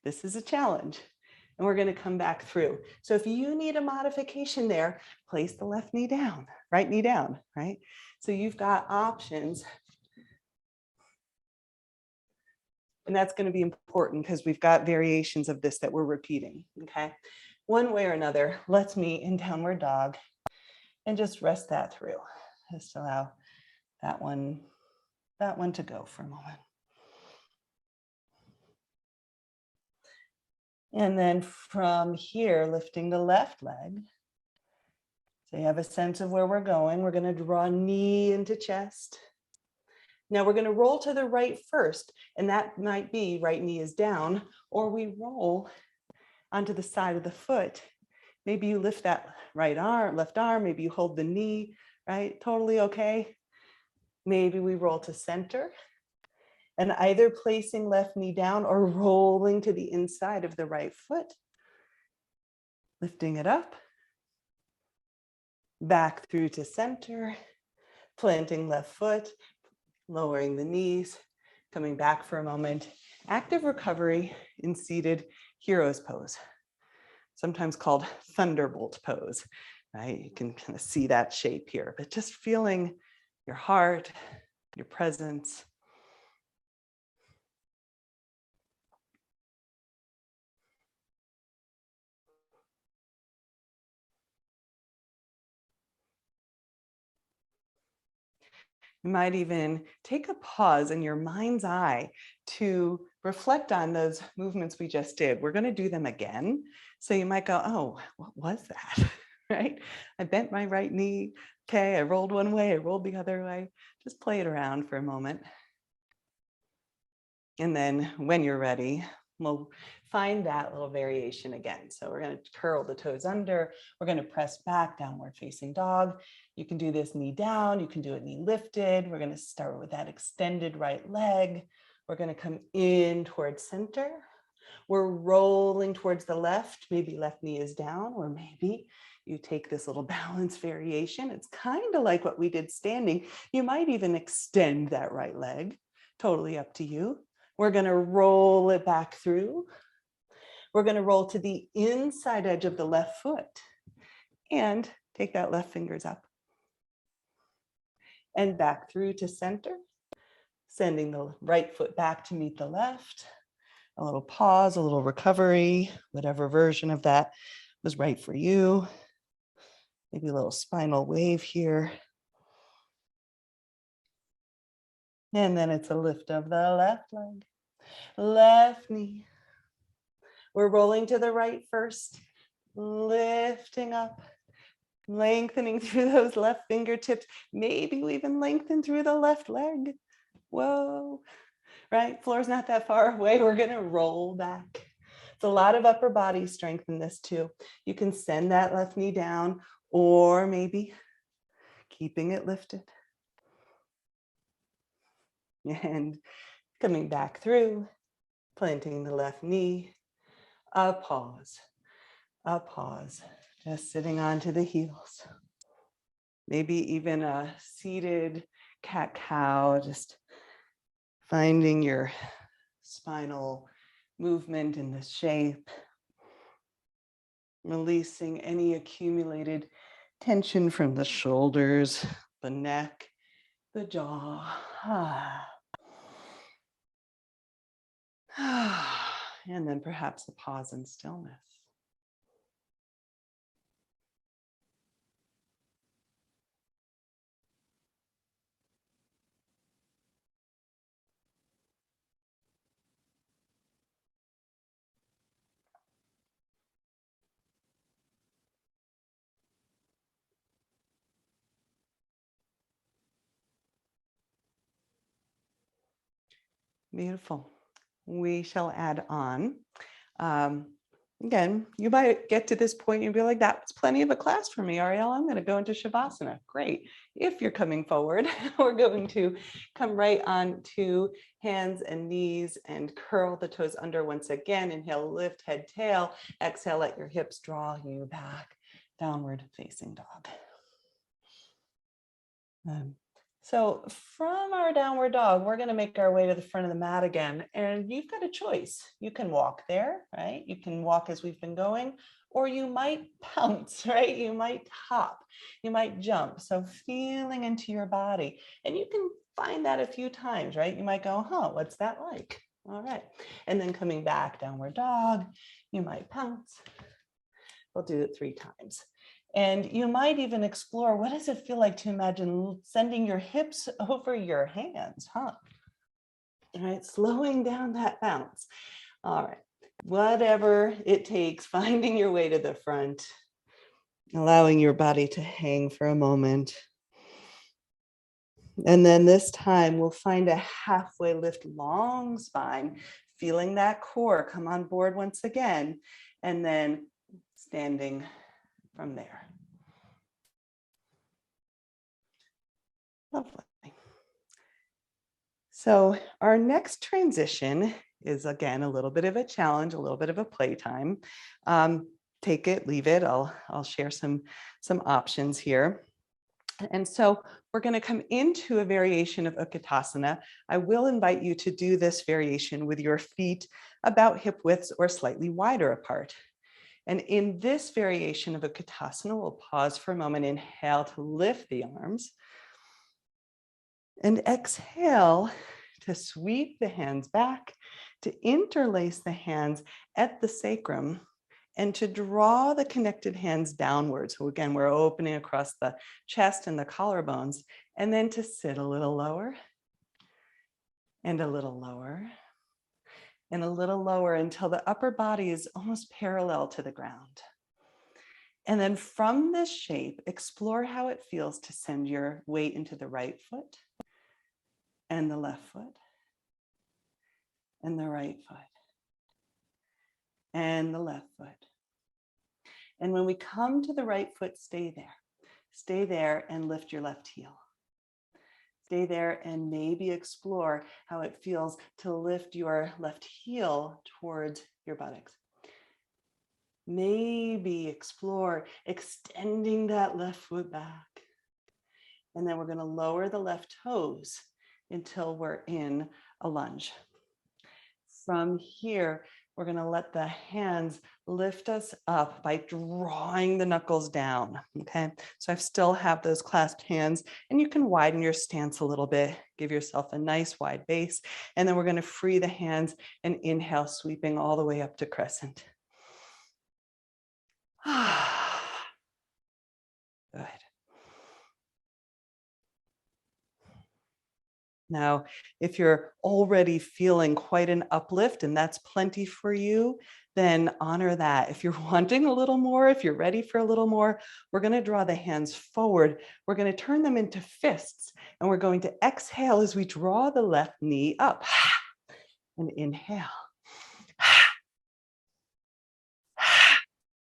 This is a challenge. And we're going to come back through. So if you need a modification there, place the left knee down, right knee down, right? So you've got options. And that's going to be important because we've got variations of this that we're repeating, okay? One way or another, let's meet in downward dog and just rest that through. Just allow that one to go for a moment. And then from here, lifting the left leg. So you have a sense of where we're going. We're going to draw knee into chest. Now we're going to roll to the right first, and that might be right knee is down, or we roll onto the side of the foot. Maybe you lift that right arm, left arm, maybe you hold the knee, right? Totally okay. Maybe we roll to center, and either placing left knee down or rolling to the inside of the right foot, lifting it up, back through to center, planting left foot, lowering the knees, coming back for a moment. Active recovery in seated hero's pose, sometimes called thunderbolt pose, right? You can kind of see that shape here, but just feeling your heart, your presence. You might even take a pause in your mind's eye to reflect on those movements we just did. We're going to do them again. So you might go, oh, what was that? Right? I bent my right knee. Okay, I rolled one way, I rolled the other way. Just play it around for a moment. And then when you're ready, we'll find that little variation again. So we're going to curl the toes under. We're going to press back, downward facing dog. You can do this knee down. You can do it knee lifted. We're going to start with that extended right leg. We're going to come in towards center. We're rolling towards the left. Maybe left knee is down, or maybe you take this little balance variation. It's kind of like what we did standing. You might even extend that right leg. Totally up to you. We're going to roll it back through. We're going to roll to the inside edge of the left foot and take that left fingers up and back through to center, sending the right foot back to meet the left. A little pause, a little recovery, whatever version of that was right for you. Maybe a little spinal wave here. And then it's a lift of the left leg, left knee. We're rolling to the right first, lifting up, lengthening through those left fingertips. Maybe we even lengthen through the left leg. Whoa, right? Floor's not that far away. We're going to roll back. It's a lot of upper body strength in this too. You can send that left knee down, or maybe keeping it lifted. And coming back through, planting the left knee, a pause, just sitting onto the heels. Maybe even a seated cat-cow, just finding your spinal movement in this shape. Releasing any accumulated tension from the shoulders, the neck, the jaw. And then perhaps a pause in stillness. Beautiful. We shall add on. Again, you might get to this point and be like, that was plenty of a class for me, Ariel. I'm going to go into Shavasana. Great. If you're coming forward, we're going to come right on to hands and knees and curl the toes under once again. Inhale, lift head, tail. Exhale, let your hips draw you back. Downward facing dog. So from our downward dog, we're going to make our way to the front of the mat again. And you've got a choice. You can walk there, right? You can walk as we've been going, or you might pounce, right? You might hop, you might jump. So feeling into your body. And you can find that a few times, right? You might go, huh, what's that like? All right. And then coming back, downward dog, you might pounce. We'll do it 3 times. And you might even explore, what does it feel like to imagine sending your hips over your hands, huh? All right, slowing down that bounce. All right, whatever it takes, finding your way to the front, allowing your body to hang for a moment. And then this time we'll find a halfway lift, long spine, feeling that core come on board once again, and then standing from there. Lovely. So our next transition is, again, a little bit of a challenge, a little bit of a playtime. Take it, leave it. I'll share some options here. And so we're going to come into a variation of Okitasana. I will invite you to do this variation with your feet about hip widths or slightly wider apart. And in this variation of Okitasana, we'll pause for a moment, inhale to lift the arms, and exhale to sweep the hands back, to interlace the hands at the sacrum, and to draw the connected hands downward. So again, we're opening across the chest and the collarbones, and then to sit a little lower, and a little lower, and a little lower until the upper body is almost parallel to the ground. And then from this shape, explore how it feels to send your weight into the right foot and the left foot and the right foot and the left foot. And when we come to the right foot, stay there. Stay there and lift your left heel. Stay there and maybe explore how it feels to lift your left heel towards your buttocks. Maybe explore extending that left foot back. And then we're going to lower the left toes until we're in a lunge. From here, we're going to let the hands lift us up by drawing the knuckles down, okay? So I still have those clasped hands, and you can widen your stance a little bit, give yourself a nice wide base, and then we're going to free the hands and inhale, sweeping all the way up to crescent. Good. Now, if you're already feeling quite an uplift and that's plenty for you, then honor that. If you're wanting a little more, if you're ready for a little more, we're going to draw the hands forward. We're going to turn them into fists, and we're going to exhale as we draw the left knee up. And inhale.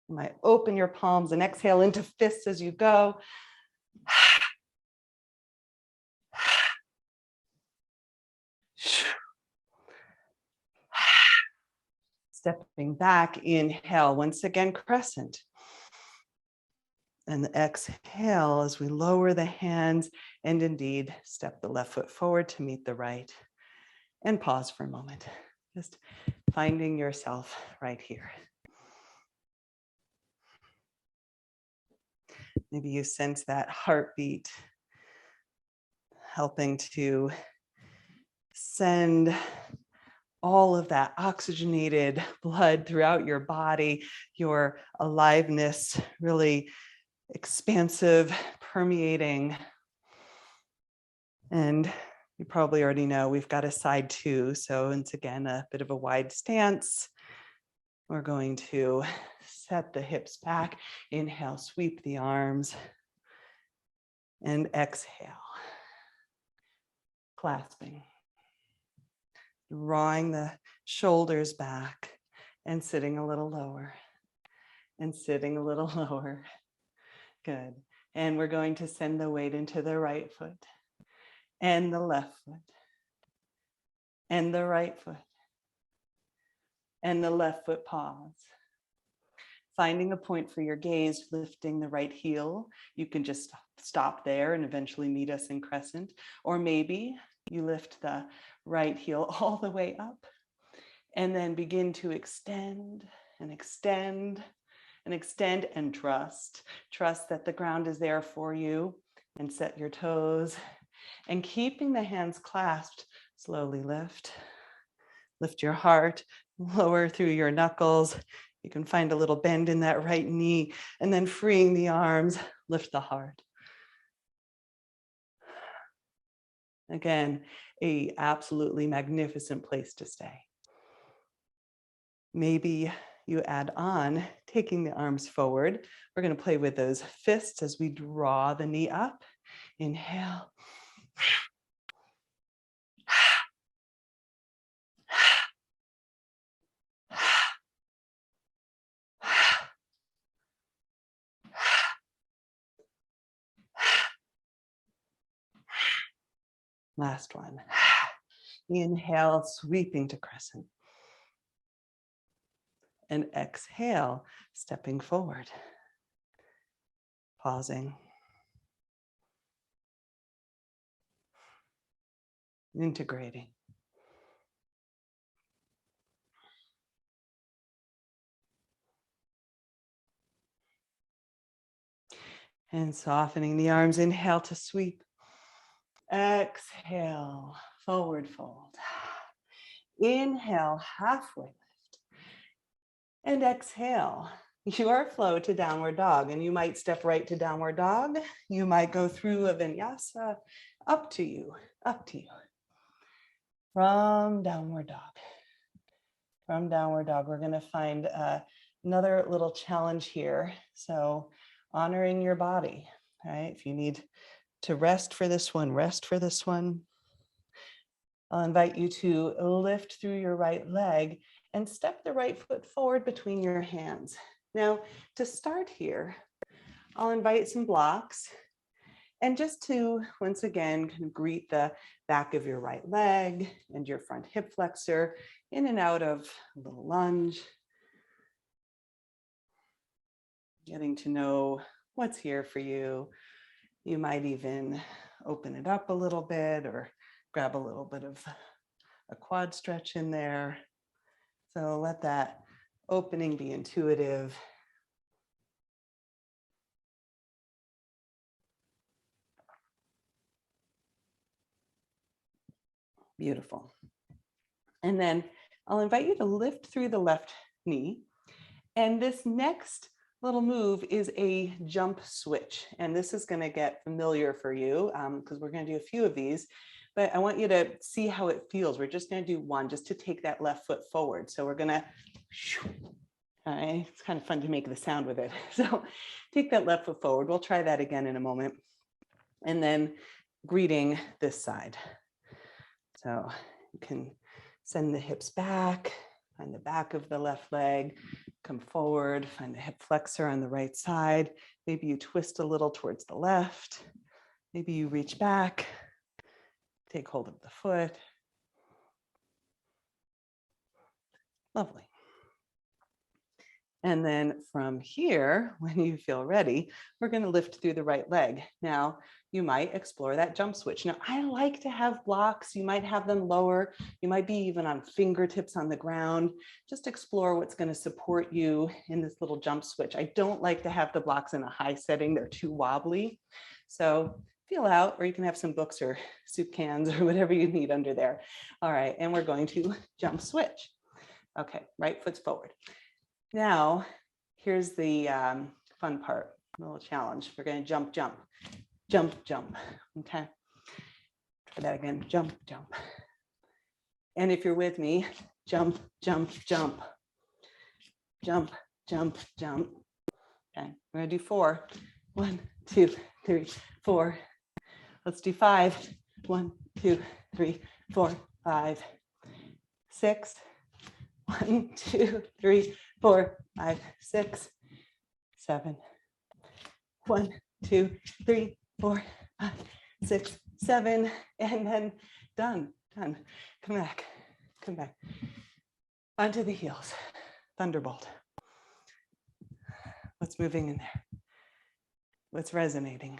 You might open your palms and exhale into fists as you go. Stepping back, inhale, once again, crescent. And exhale as we lower the hands and indeed step the left foot forward to meet the right. And pause for a moment. Just finding yourself right here. Maybe you sense that heartbeat helping to send all of that oxygenated blood throughout your body, your aliveness really expansive, permeating. And you probably already know we've got a side two. So once again, a bit of a wide stance. We're going to set the hips back. Inhale, sweep the arms. And exhale, clasping. Drawing the shoulders back and sitting a little lower. And sitting a little lower. Good. And we're going to send the weight into the right foot. And the left foot. And the right foot. And the left foot, pause. Finding a point for your gaze, lifting the right heel. You can just stop there and eventually meet us in crescent. Or maybe you lift the right heel all the way up and then begin to extend and extend and extend and trust. Trust that the ground is there for you and set your toes. And keeping the hands clasped, slowly lift. Lift your heart, lower through your knuckles. You can find a little bend in that right knee, and then freeing the arms, lift the heart. Again, an absolutely magnificent place to stay. Maybe you add on, taking the arms forward. We're going to play with those fists as we draw the knee up. Inhale. Last one. Inhale, sweeping to crescent. And exhale, stepping forward. Pausing. Integrating. And softening the arms. Inhale to sweep. Exhale, forward fold. Inhale, halfway lift. And exhale, your flow to downward dog. And you might step right to downward dog. You might go through a vinyasa. Up to you, up to you. From downward dog. From downward dog, we're going to find another little challenge here. So honoring your body, right? If you need to rest for this one, rest for this one. I'll invite you to lift through your right leg and step the right foot forward between your hands. Now, to start here, I'll invite some blocks. And just to, once again, kind of greet the back of your right leg and your front hip flexor in and out of a little lunge. Getting to know what's here for you. You might even open it up a little bit or grab a little bit of a quad stretch in there. So let that opening be intuitive. Beautiful. And then I'll invite you to lift through the left knee. And this next little move is a jump switch. And this is going to get familiar for you because we're going to do a few of these. But I want you to see how it feels. We're just going to do one just to take that left foot forward. So we're going to, it's kind of fun to make the sound with it. So take that left foot forward. We'll try that again in a moment. And then greeting this side. So you can send the hips back, find the back of the left leg, come forward, find the hip flexor on the right side. Maybe you twist a little towards the left. Maybe you reach back, take hold of the foot. Lovely. And then from here, when you feel ready, we're going to lift through the right leg. Now, you might explore that jump switch. Now, I like to have blocks. You might have them lower. You might be even on fingertips on the ground. Just explore what's going to support you in this little jump switch. I don't like to have the blocks in a high setting. They're too wobbly. So feel out, or you can have some books or soup cans or whatever you need under there. All right, and we're going to jump switch. Okay, right foot's forward. Now, here's the fun part, a little challenge. We're going to jump, jump, jump, jump. Okay, try that again, jump, jump. And if you're with me, jump, jump, jump, jump, jump, jump. Okay, we're going to do 4. 1, 2, 3, 4. Let's do 5. 1, 2, 3, 4, 5, 6. 1, 2, 3, 4, 5, 6, 7. 1, 2, 3, 4, 5, 6, 7, and then done. Come back, come back. Onto the heels. Thunderbolt. What's moving in there? What's resonating?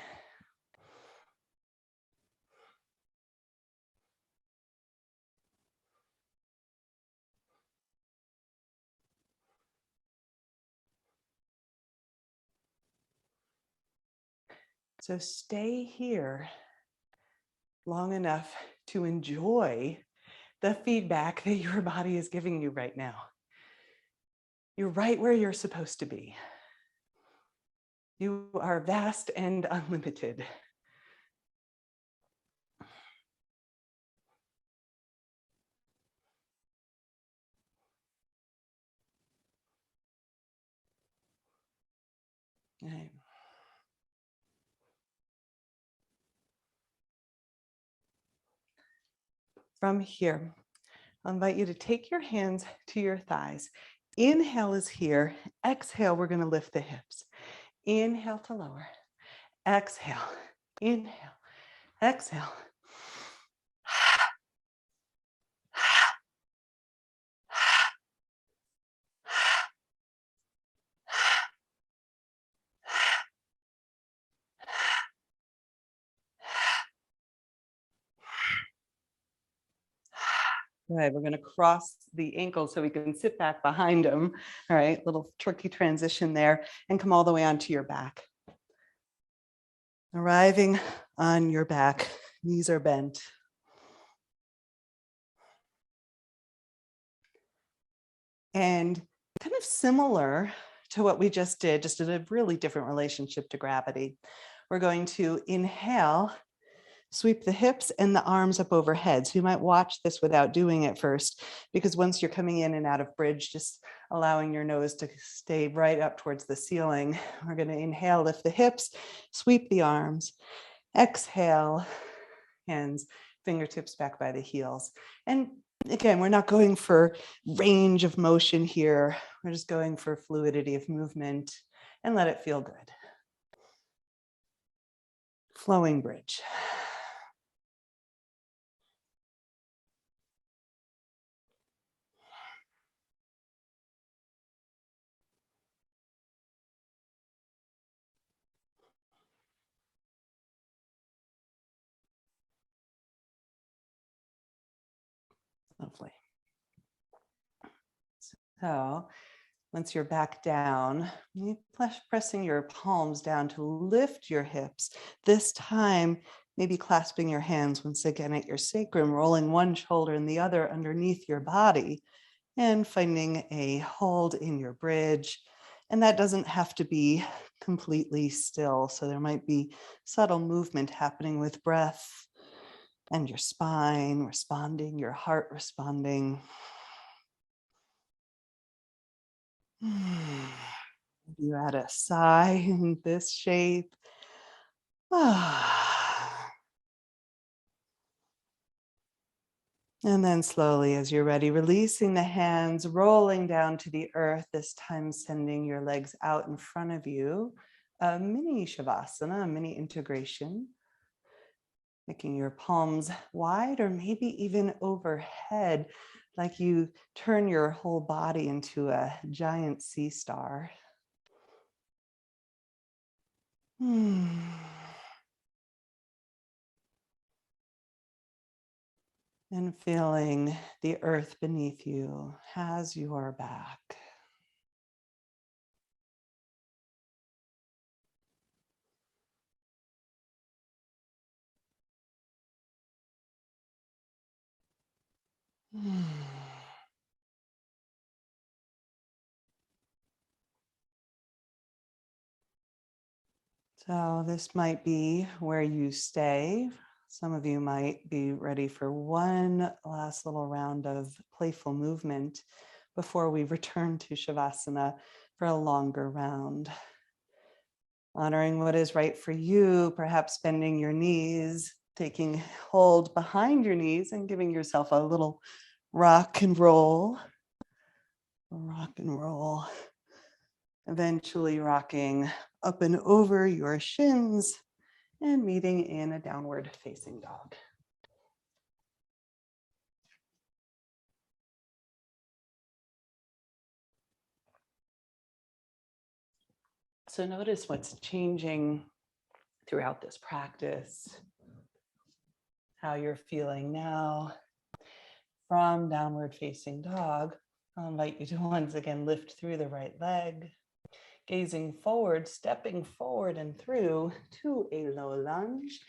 So stay here long enough to enjoy the feedback that your body is giving you right now. You're right where you're supposed to be. You are vast and unlimited. Right. From here, I'll invite you to take your hands to your thighs. Inhale is here. Exhale, we're going to lift the hips. Inhale to lower. Exhale. Inhale. Exhale. All right, we're going to cross the ankles so we can sit back behind them. All right, little tricky transition there, and come all the way onto your back. Arriving on your back, knees are bent. And kind of similar to what we just did, just in a really different relationship to gravity. We're going to inhale, sweep the hips and the arms up overhead. So you might watch this without doing it first, because once you're coming in and out of bridge, just allowing your nose to stay right up towards the ceiling. We're going to inhale, lift the hips, sweep the arms, exhale, hands, fingertips back by the heels. And again, we're not going for range of motion here. We're just going for fluidity of movement, and let it feel good. Flowing bridge. Lovely. So once you're back down, you pressing your palms down to lift your hips. This time, maybe clasping your hands once again at your sacrum, rolling one shoulder and the other underneath your body, and finding a hold in your bridge. And that doesn't have to be completely still. So there might be subtle movement happening with breath and your spine responding, your heart responding. You add a sigh in this shape. And then slowly, as you're ready, releasing the hands, rolling down to the earth, this time sending your legs out in front of you. A mini Shavasana, a mini integration. Making your palms wide or maybe even overhead, like you turn your whole body into a giant sea star. And feeling the earth beneath you has your back. So this might be where you stay. Some of you might be ready for one last little round of playful movement before we return to Shavasana for a longer round. Honoring what is right for you, perhaps bending your knees, taking hold behind your knees and giving yourself a little rock and roll. Rock and roll. Eventually rocking up and over your shins and meeting in a downward facing dog. So notice what's changing throughout this practice, how you're feeling now. From downward facing dog, I'll invite you to once again lift through the right leg, gazing forward, stepping forward and through to a low lunge.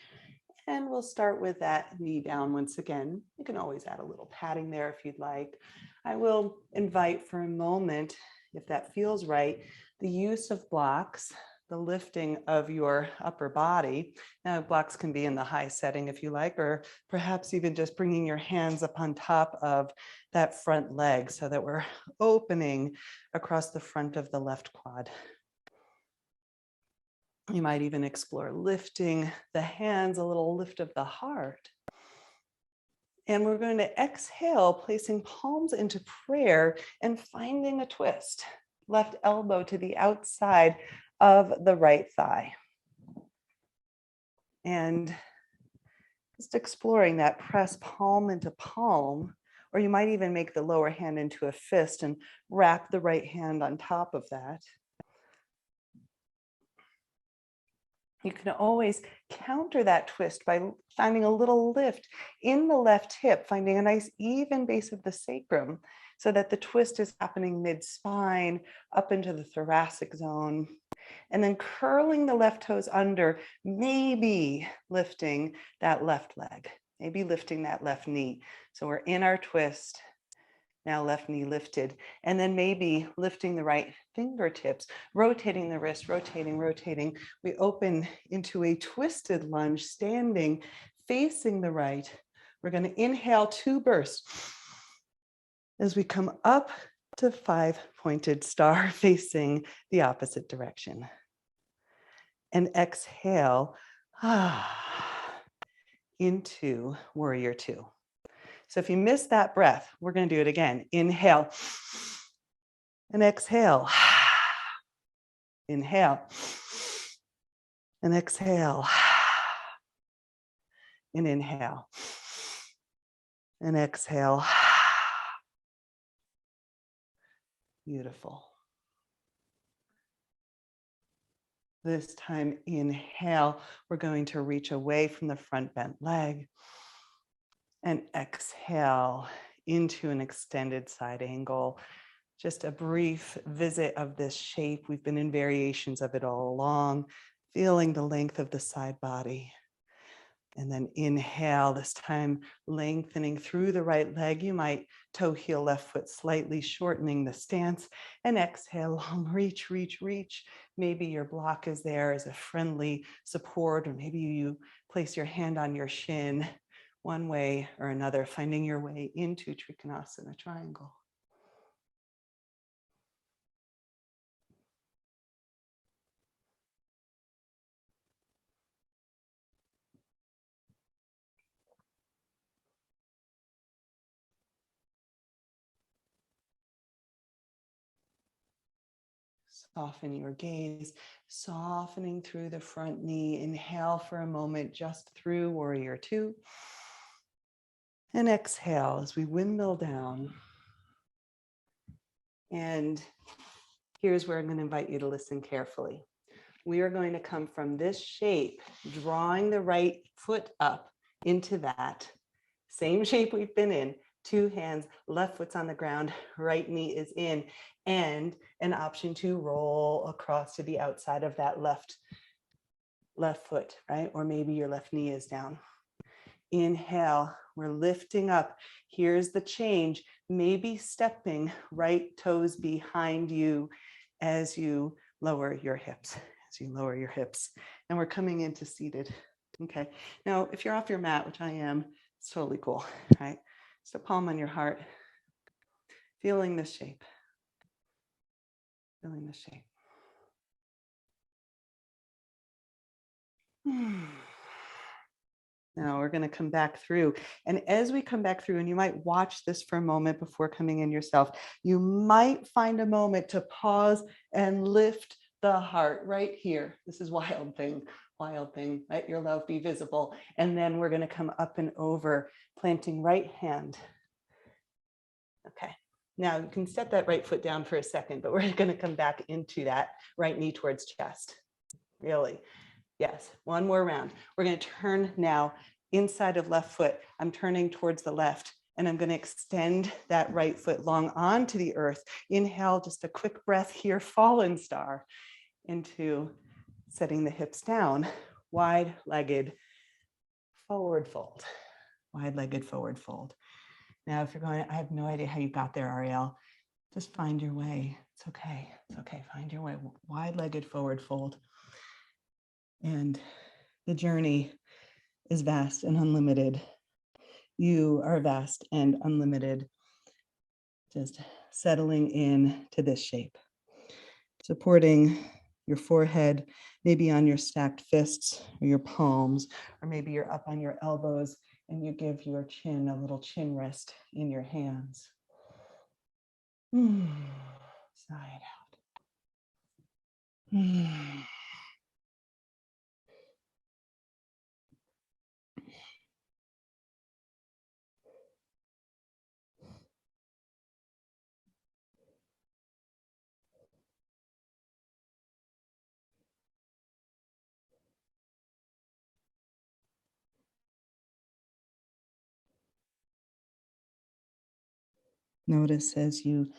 And we'll start with that knee down once again. You can always add a little padding there if you'd like. I will invite for a moment, if that feels right, the use of blocks, the lifting of your upper body. Now, blocks can be in the high setting if you like, or perhaps even just bringing your hands up on top of that front leg so that we're opening across the front of the left quad. You might even explore lifting the hands, a little lift of the heart. And we're going to exhale, placing palms into prayer and finding a twist. Left elbow to the outside of the right thigh. And just exploring that press palm into palm, or you might even make the lower hand into a fist and wrap the right hand on top of that. You can always counter that twist by finding a little lift in the left hip, finding a nice even base of the sacrum so that the twist is happening mid-spine up into the thoracic zone. And then curling the left toes under, maybe lifting that left leg, maybe lifting that left knee. So we're in our twist. Now left knee lifted, and then maybe lifting the right fingertips, rotating the wrist, rotating. We open into a twisted lunge, standing, facing the right. We're going to inhale 2 bursts as we come up to 5-pointed star facing the opposite direction. And exhale into warrior 2. So if you missed that breath, we're going to do it again. Inhale and exhale. Inhale and exhale. And inhale and exhale. Beautiful. This time, inhale, we're going to reach away from the front bent leg. And exhale into an extended side angle. Just a brief visit of this shape. We've been in variations of it all along, feeling the length of the side body. And then inhale, this time lengthening through the right leg. You might toe heel left foot slightly, shortening the stance. And exhale, long reach. Maybe your block is there as a friendly support, or maybe you place your hand on your shin. One way or another, finding your way into Trikonasana triangle. Soften your gaze, softening through the front knee. Inhale for a moment, just through warrior 2. And exhale as we windmill down. And here's where I'm going to invite you to listen carefully. We are going to come from this shape, drawing the right foot up into that same shape we've been in. 2 hands, left foot's on the ground, right knee is in, and an option to roll across to the outside of that left foot, right? Or maybe your left knee is down. Inhale, we're lifting up. Here's the change. Maybe stepping right toes behind you as you lower your hips, And we're coming into seated. Okay. Now, if you're off your mat, which I am, it's totally cool, right? So palm on your heart, feeling this shape. Feeling the shape. Now we're going to come back through. And as we come back through, and you might watch this for a moment before coming in yourself, you might find a moment to pause and lift the heart right here. This is wild thing. Let your love be visible. And then we're going to come up and over, planting right hand. Okay. Now you can set that right foot down for a second, but we're going to come back into that right knee towards chest. Really. Yes, one more round. We're going to turn now inside of left foot. I'm turning towards the left, and I'm going to extend that right foot long onto the earth. Inhale, just a quick breath here, fallen star, into setting the hips down, wide-legged forward fold. Wide-legged forward fold. Now, if you're going, I have no idea how you got there, Ariel. Just find your way. It's okay. It's okay. Find your way. Wide-legged forward fold. And the journey is vast and unlimited. You are vast and unlimited. Just settling in to this shape. Supporting your forehead, maybe on your stacked fists or your palms, or maybe you're up on your elbows and you give your chin a little chin rest in your hands. Sigh it out. Notice as you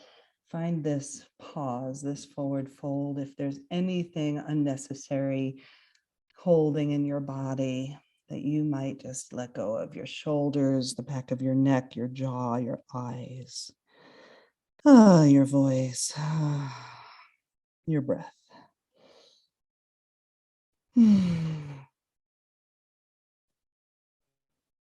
find this pause, this forward fold, if there's anything unnecessary holding in your body, that you might just let go of your shoulders, the back of your neck, your jaw, your eyes, your voice, your breath. And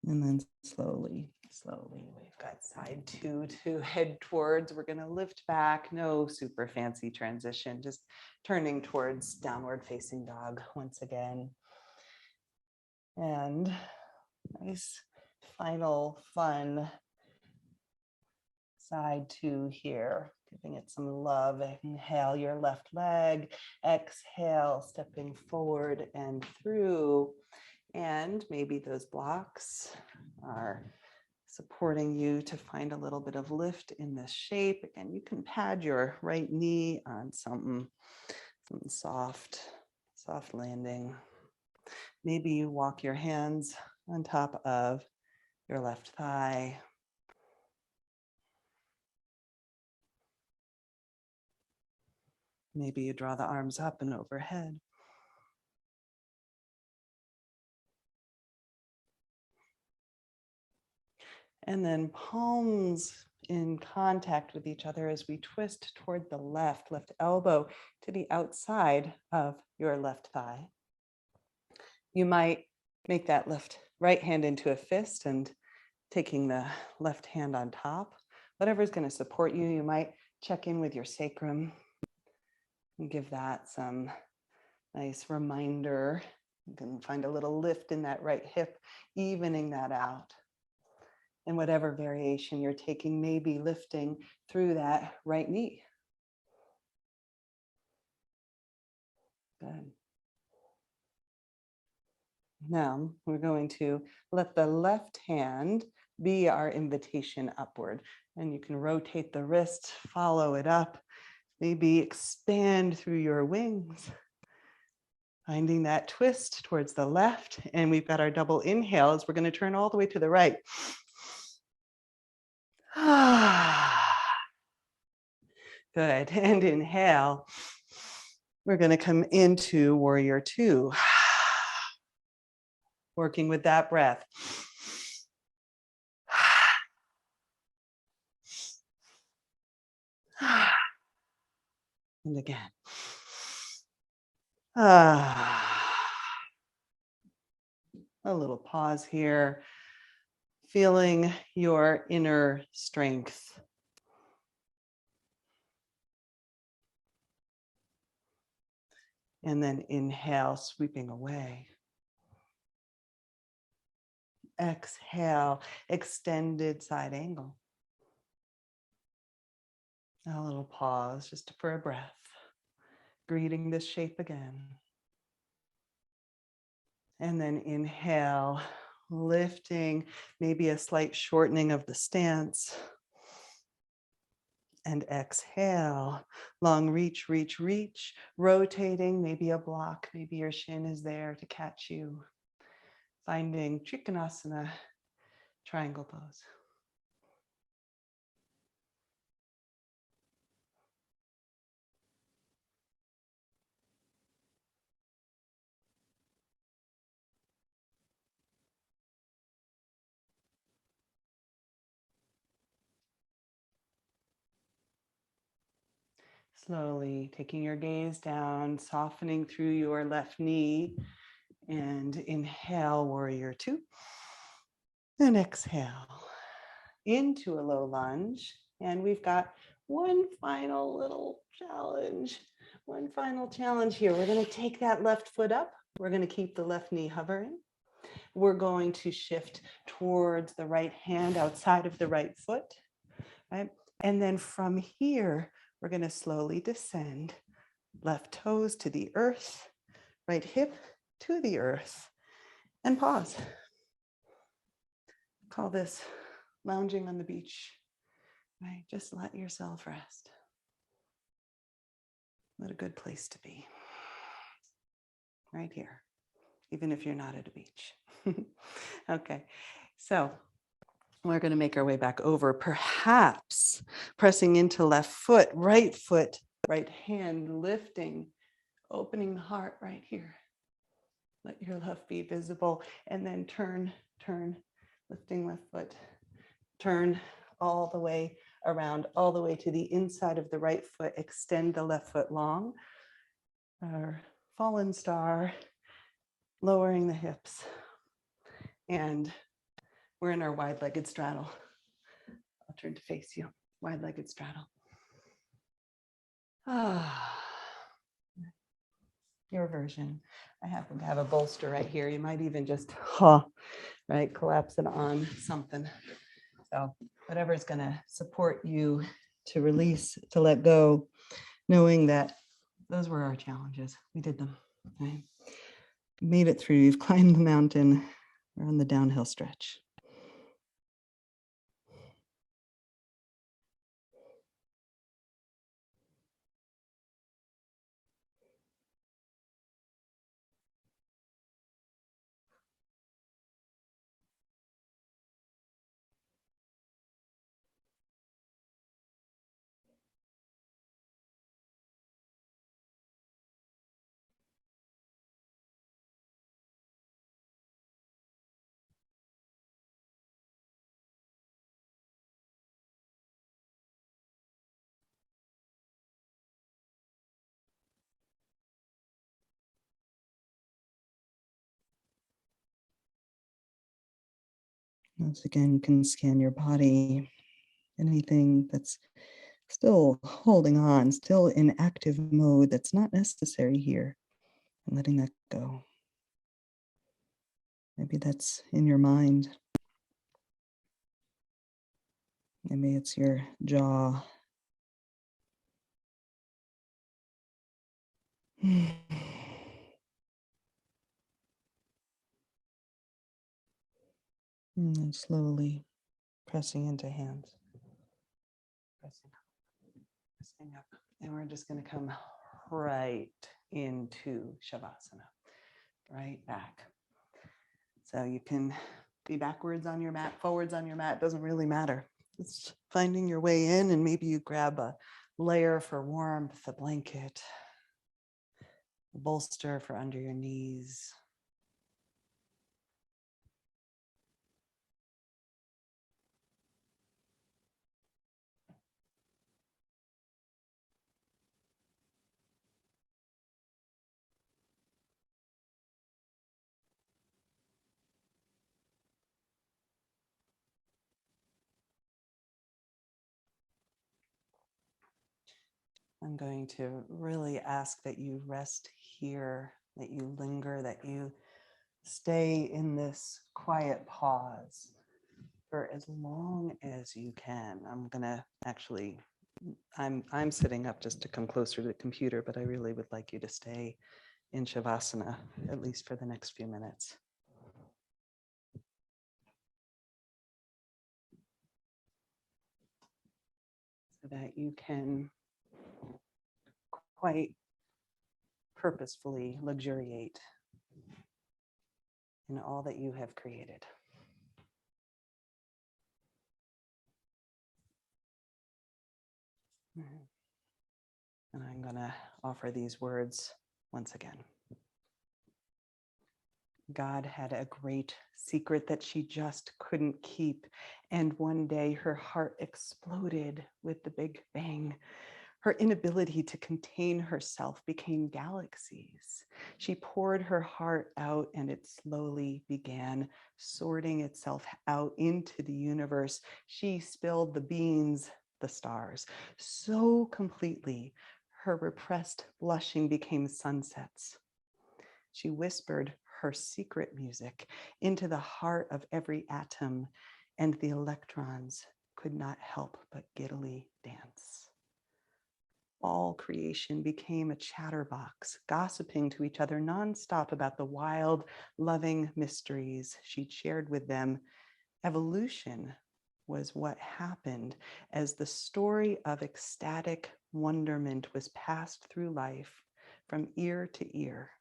then slowly, we've got side 2 to head towards. We're going to lift back, no super fancy transition, just turning towards downward facing dog once again. And nice final fun side 2 here, giving it some love. Inhale your left leg, exhale, stepping forward and through. And maybe those blocks are supporting you to find a little bit of lift in this shape. Again, you can pad your right knee on something soft landing. Maybe you walk your hands on top of your left thigh. Maybe you draw the arms up and overhead. And then palms in contact with each other as we twist toward the left elbow to the outside of your left thigh. You might make that left right hand into a fist and taking the left hand on top. Whatever's going to support you. You might check in with your sacrum and give that some nice reminder. You can find a little lift in that right hip, evening that out. And whatever variation you're taking, maybe lifting through that right knee. Good. Now we're going to let the left hand be our invitation upward. And you can rotate the wrist, follow it up, maybe expand through your wings, finding that twist towards the left. And we've got our double inhales. We're going to turn all the way to the right. Good. And inhale. We're going to come into warrior two. Working with that breath. And again. A little pause here. Feeling your inner strength. And then inhale, sweeping away. Exhale, extended side angle. A little pause just for a breath. Greeting this shape again. And then inhale, lifting, maybe a slight shortening of the stance. And exhale, long reach, reach, reach, rotating, maybe a block, maybe your shin is there to catch you. Finding Trikonasana, triangle pose. Slowly taking your gaze down, softening through your left knee, and inhale, warrior two. And exhale into a low lunge. And we've got one final little challenge. One final challenge here. We're going to take that left foot up. We're going to keep the left knee hovering. We're going to shift towards the right hand outside of the right foot. Right? And then from here, we're going to slowly descend. Left toes to the earth, right hip to the earth, and pause. Call this lounging on the beach. Right? Just let yourself rest. What a good place to be. Right here, even if you're not at a beach. Okay, so we're going to make our way back over, perhaps pressing into left foot, right hand lifting, opening the heart right here. Let your left be visible, and then turn, lifting left foot, turn all the way around, all the way to the inside of the right foot, extend the left foot long, our fallen star, lowering the hips, and we're in our wide-legged straddle. I'll turn to face you, wide-legged straddle. Your version. I happen to have a bolster right here. You might even just, right, collapse it on something. So whatever is going to support you to release, to let go, knowing that those were our challenges. We did them, right? Made it through. You've climbed the mountain. We're on the downhill stretch. Once again, you can scan your body, anything that's still holding on, still in active mode that's not necessary here, and letting that go. Maybe that's in your mind. Maybe it's your jaw. And then slowly Pressing into hands. Pressing up. Pressing up. And we're just going to come right into Shavasana. Right back. So you can be backwards on your mat, forwards on your mat, doesn't really matter. It's finding your way in, and maybe you grab a layer for warmth, a blanket, a bolster for under your knees. I'm going to really ask that you rest here, that you linger, that you stay in this quiet pause for as long as you can. I'm gonna actually, I'm sitting up just to come closer to the computer, but I really would like you to stay in Shavasana, at least for the next few minutes. So that you can quite purposefully luxuriate in all that you have created. And I'm going to offer these words once again. God had a great secret that she just couldn't keep. And one day her heart exploded with the Big Bang. Her inability to contain herself became galaxies. She poured her heart out, and it slowly began sorting itself out into the universe. She spilled the beans, the stars, so completely, her repressed blushing became sunsets. She whispered her secret music into the heart of every atom, and the electrons could not help but giddily dance. All creation became a chatterbox, gossiping to each other nonstop about the wild, loving mysteries she'd shared with them. Evolution was what happened as the story of ecstatic wonderment was passed through life from ear to ear.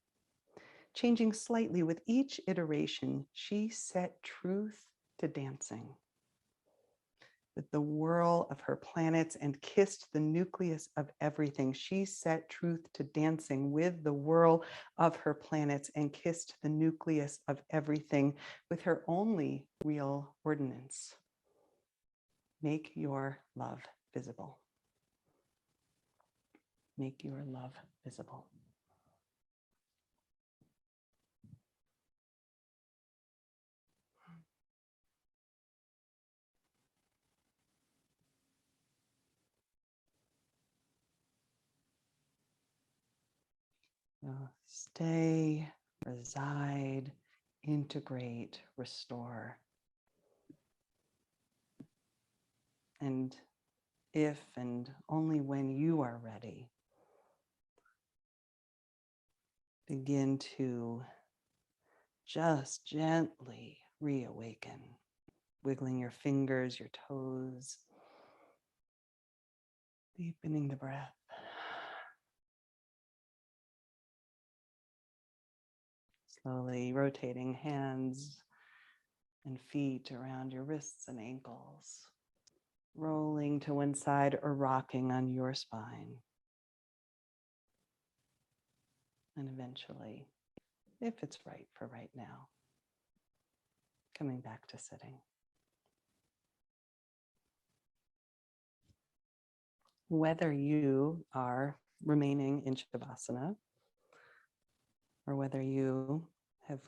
Changing slightly with each iteration, she set truth to dancing with the whirl of her planets and kissed the nucleus of everything. She set truth to dancing with the whirl of her planets and kissed the nucleus of everything with her only real ordinance. Make your love visible. Make your love visible. Stay, reside, integrate, restore. And if and only when you are ready, begin to just gently reawaken, wiggling your fingers, your toes, deepening the breath. Slowly rotating hands and feet around your wrists and ankles, rolling to one side or rocking on your spine. And eventually, if it's right for right now, coming back to sitting. Whether you are remaining in Shavasana or whether you have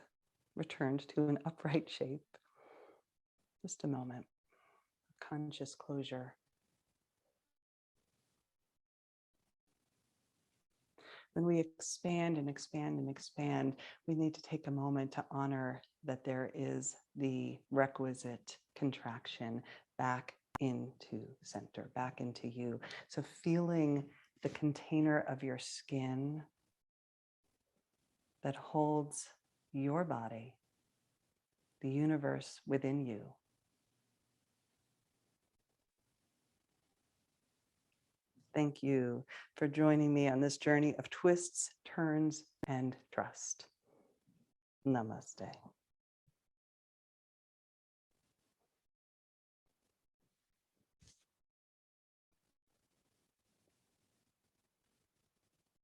returned to an upright shape, just a moment, conscious closure. When we expand and expand and expand, we need to take a moment to honor that there is the requisite contraction back into center, back into you. So feeling the container of your skin that holds your body, the universe within you, Thank you for joining me on this journey of twists, turns, and trust. Namaste.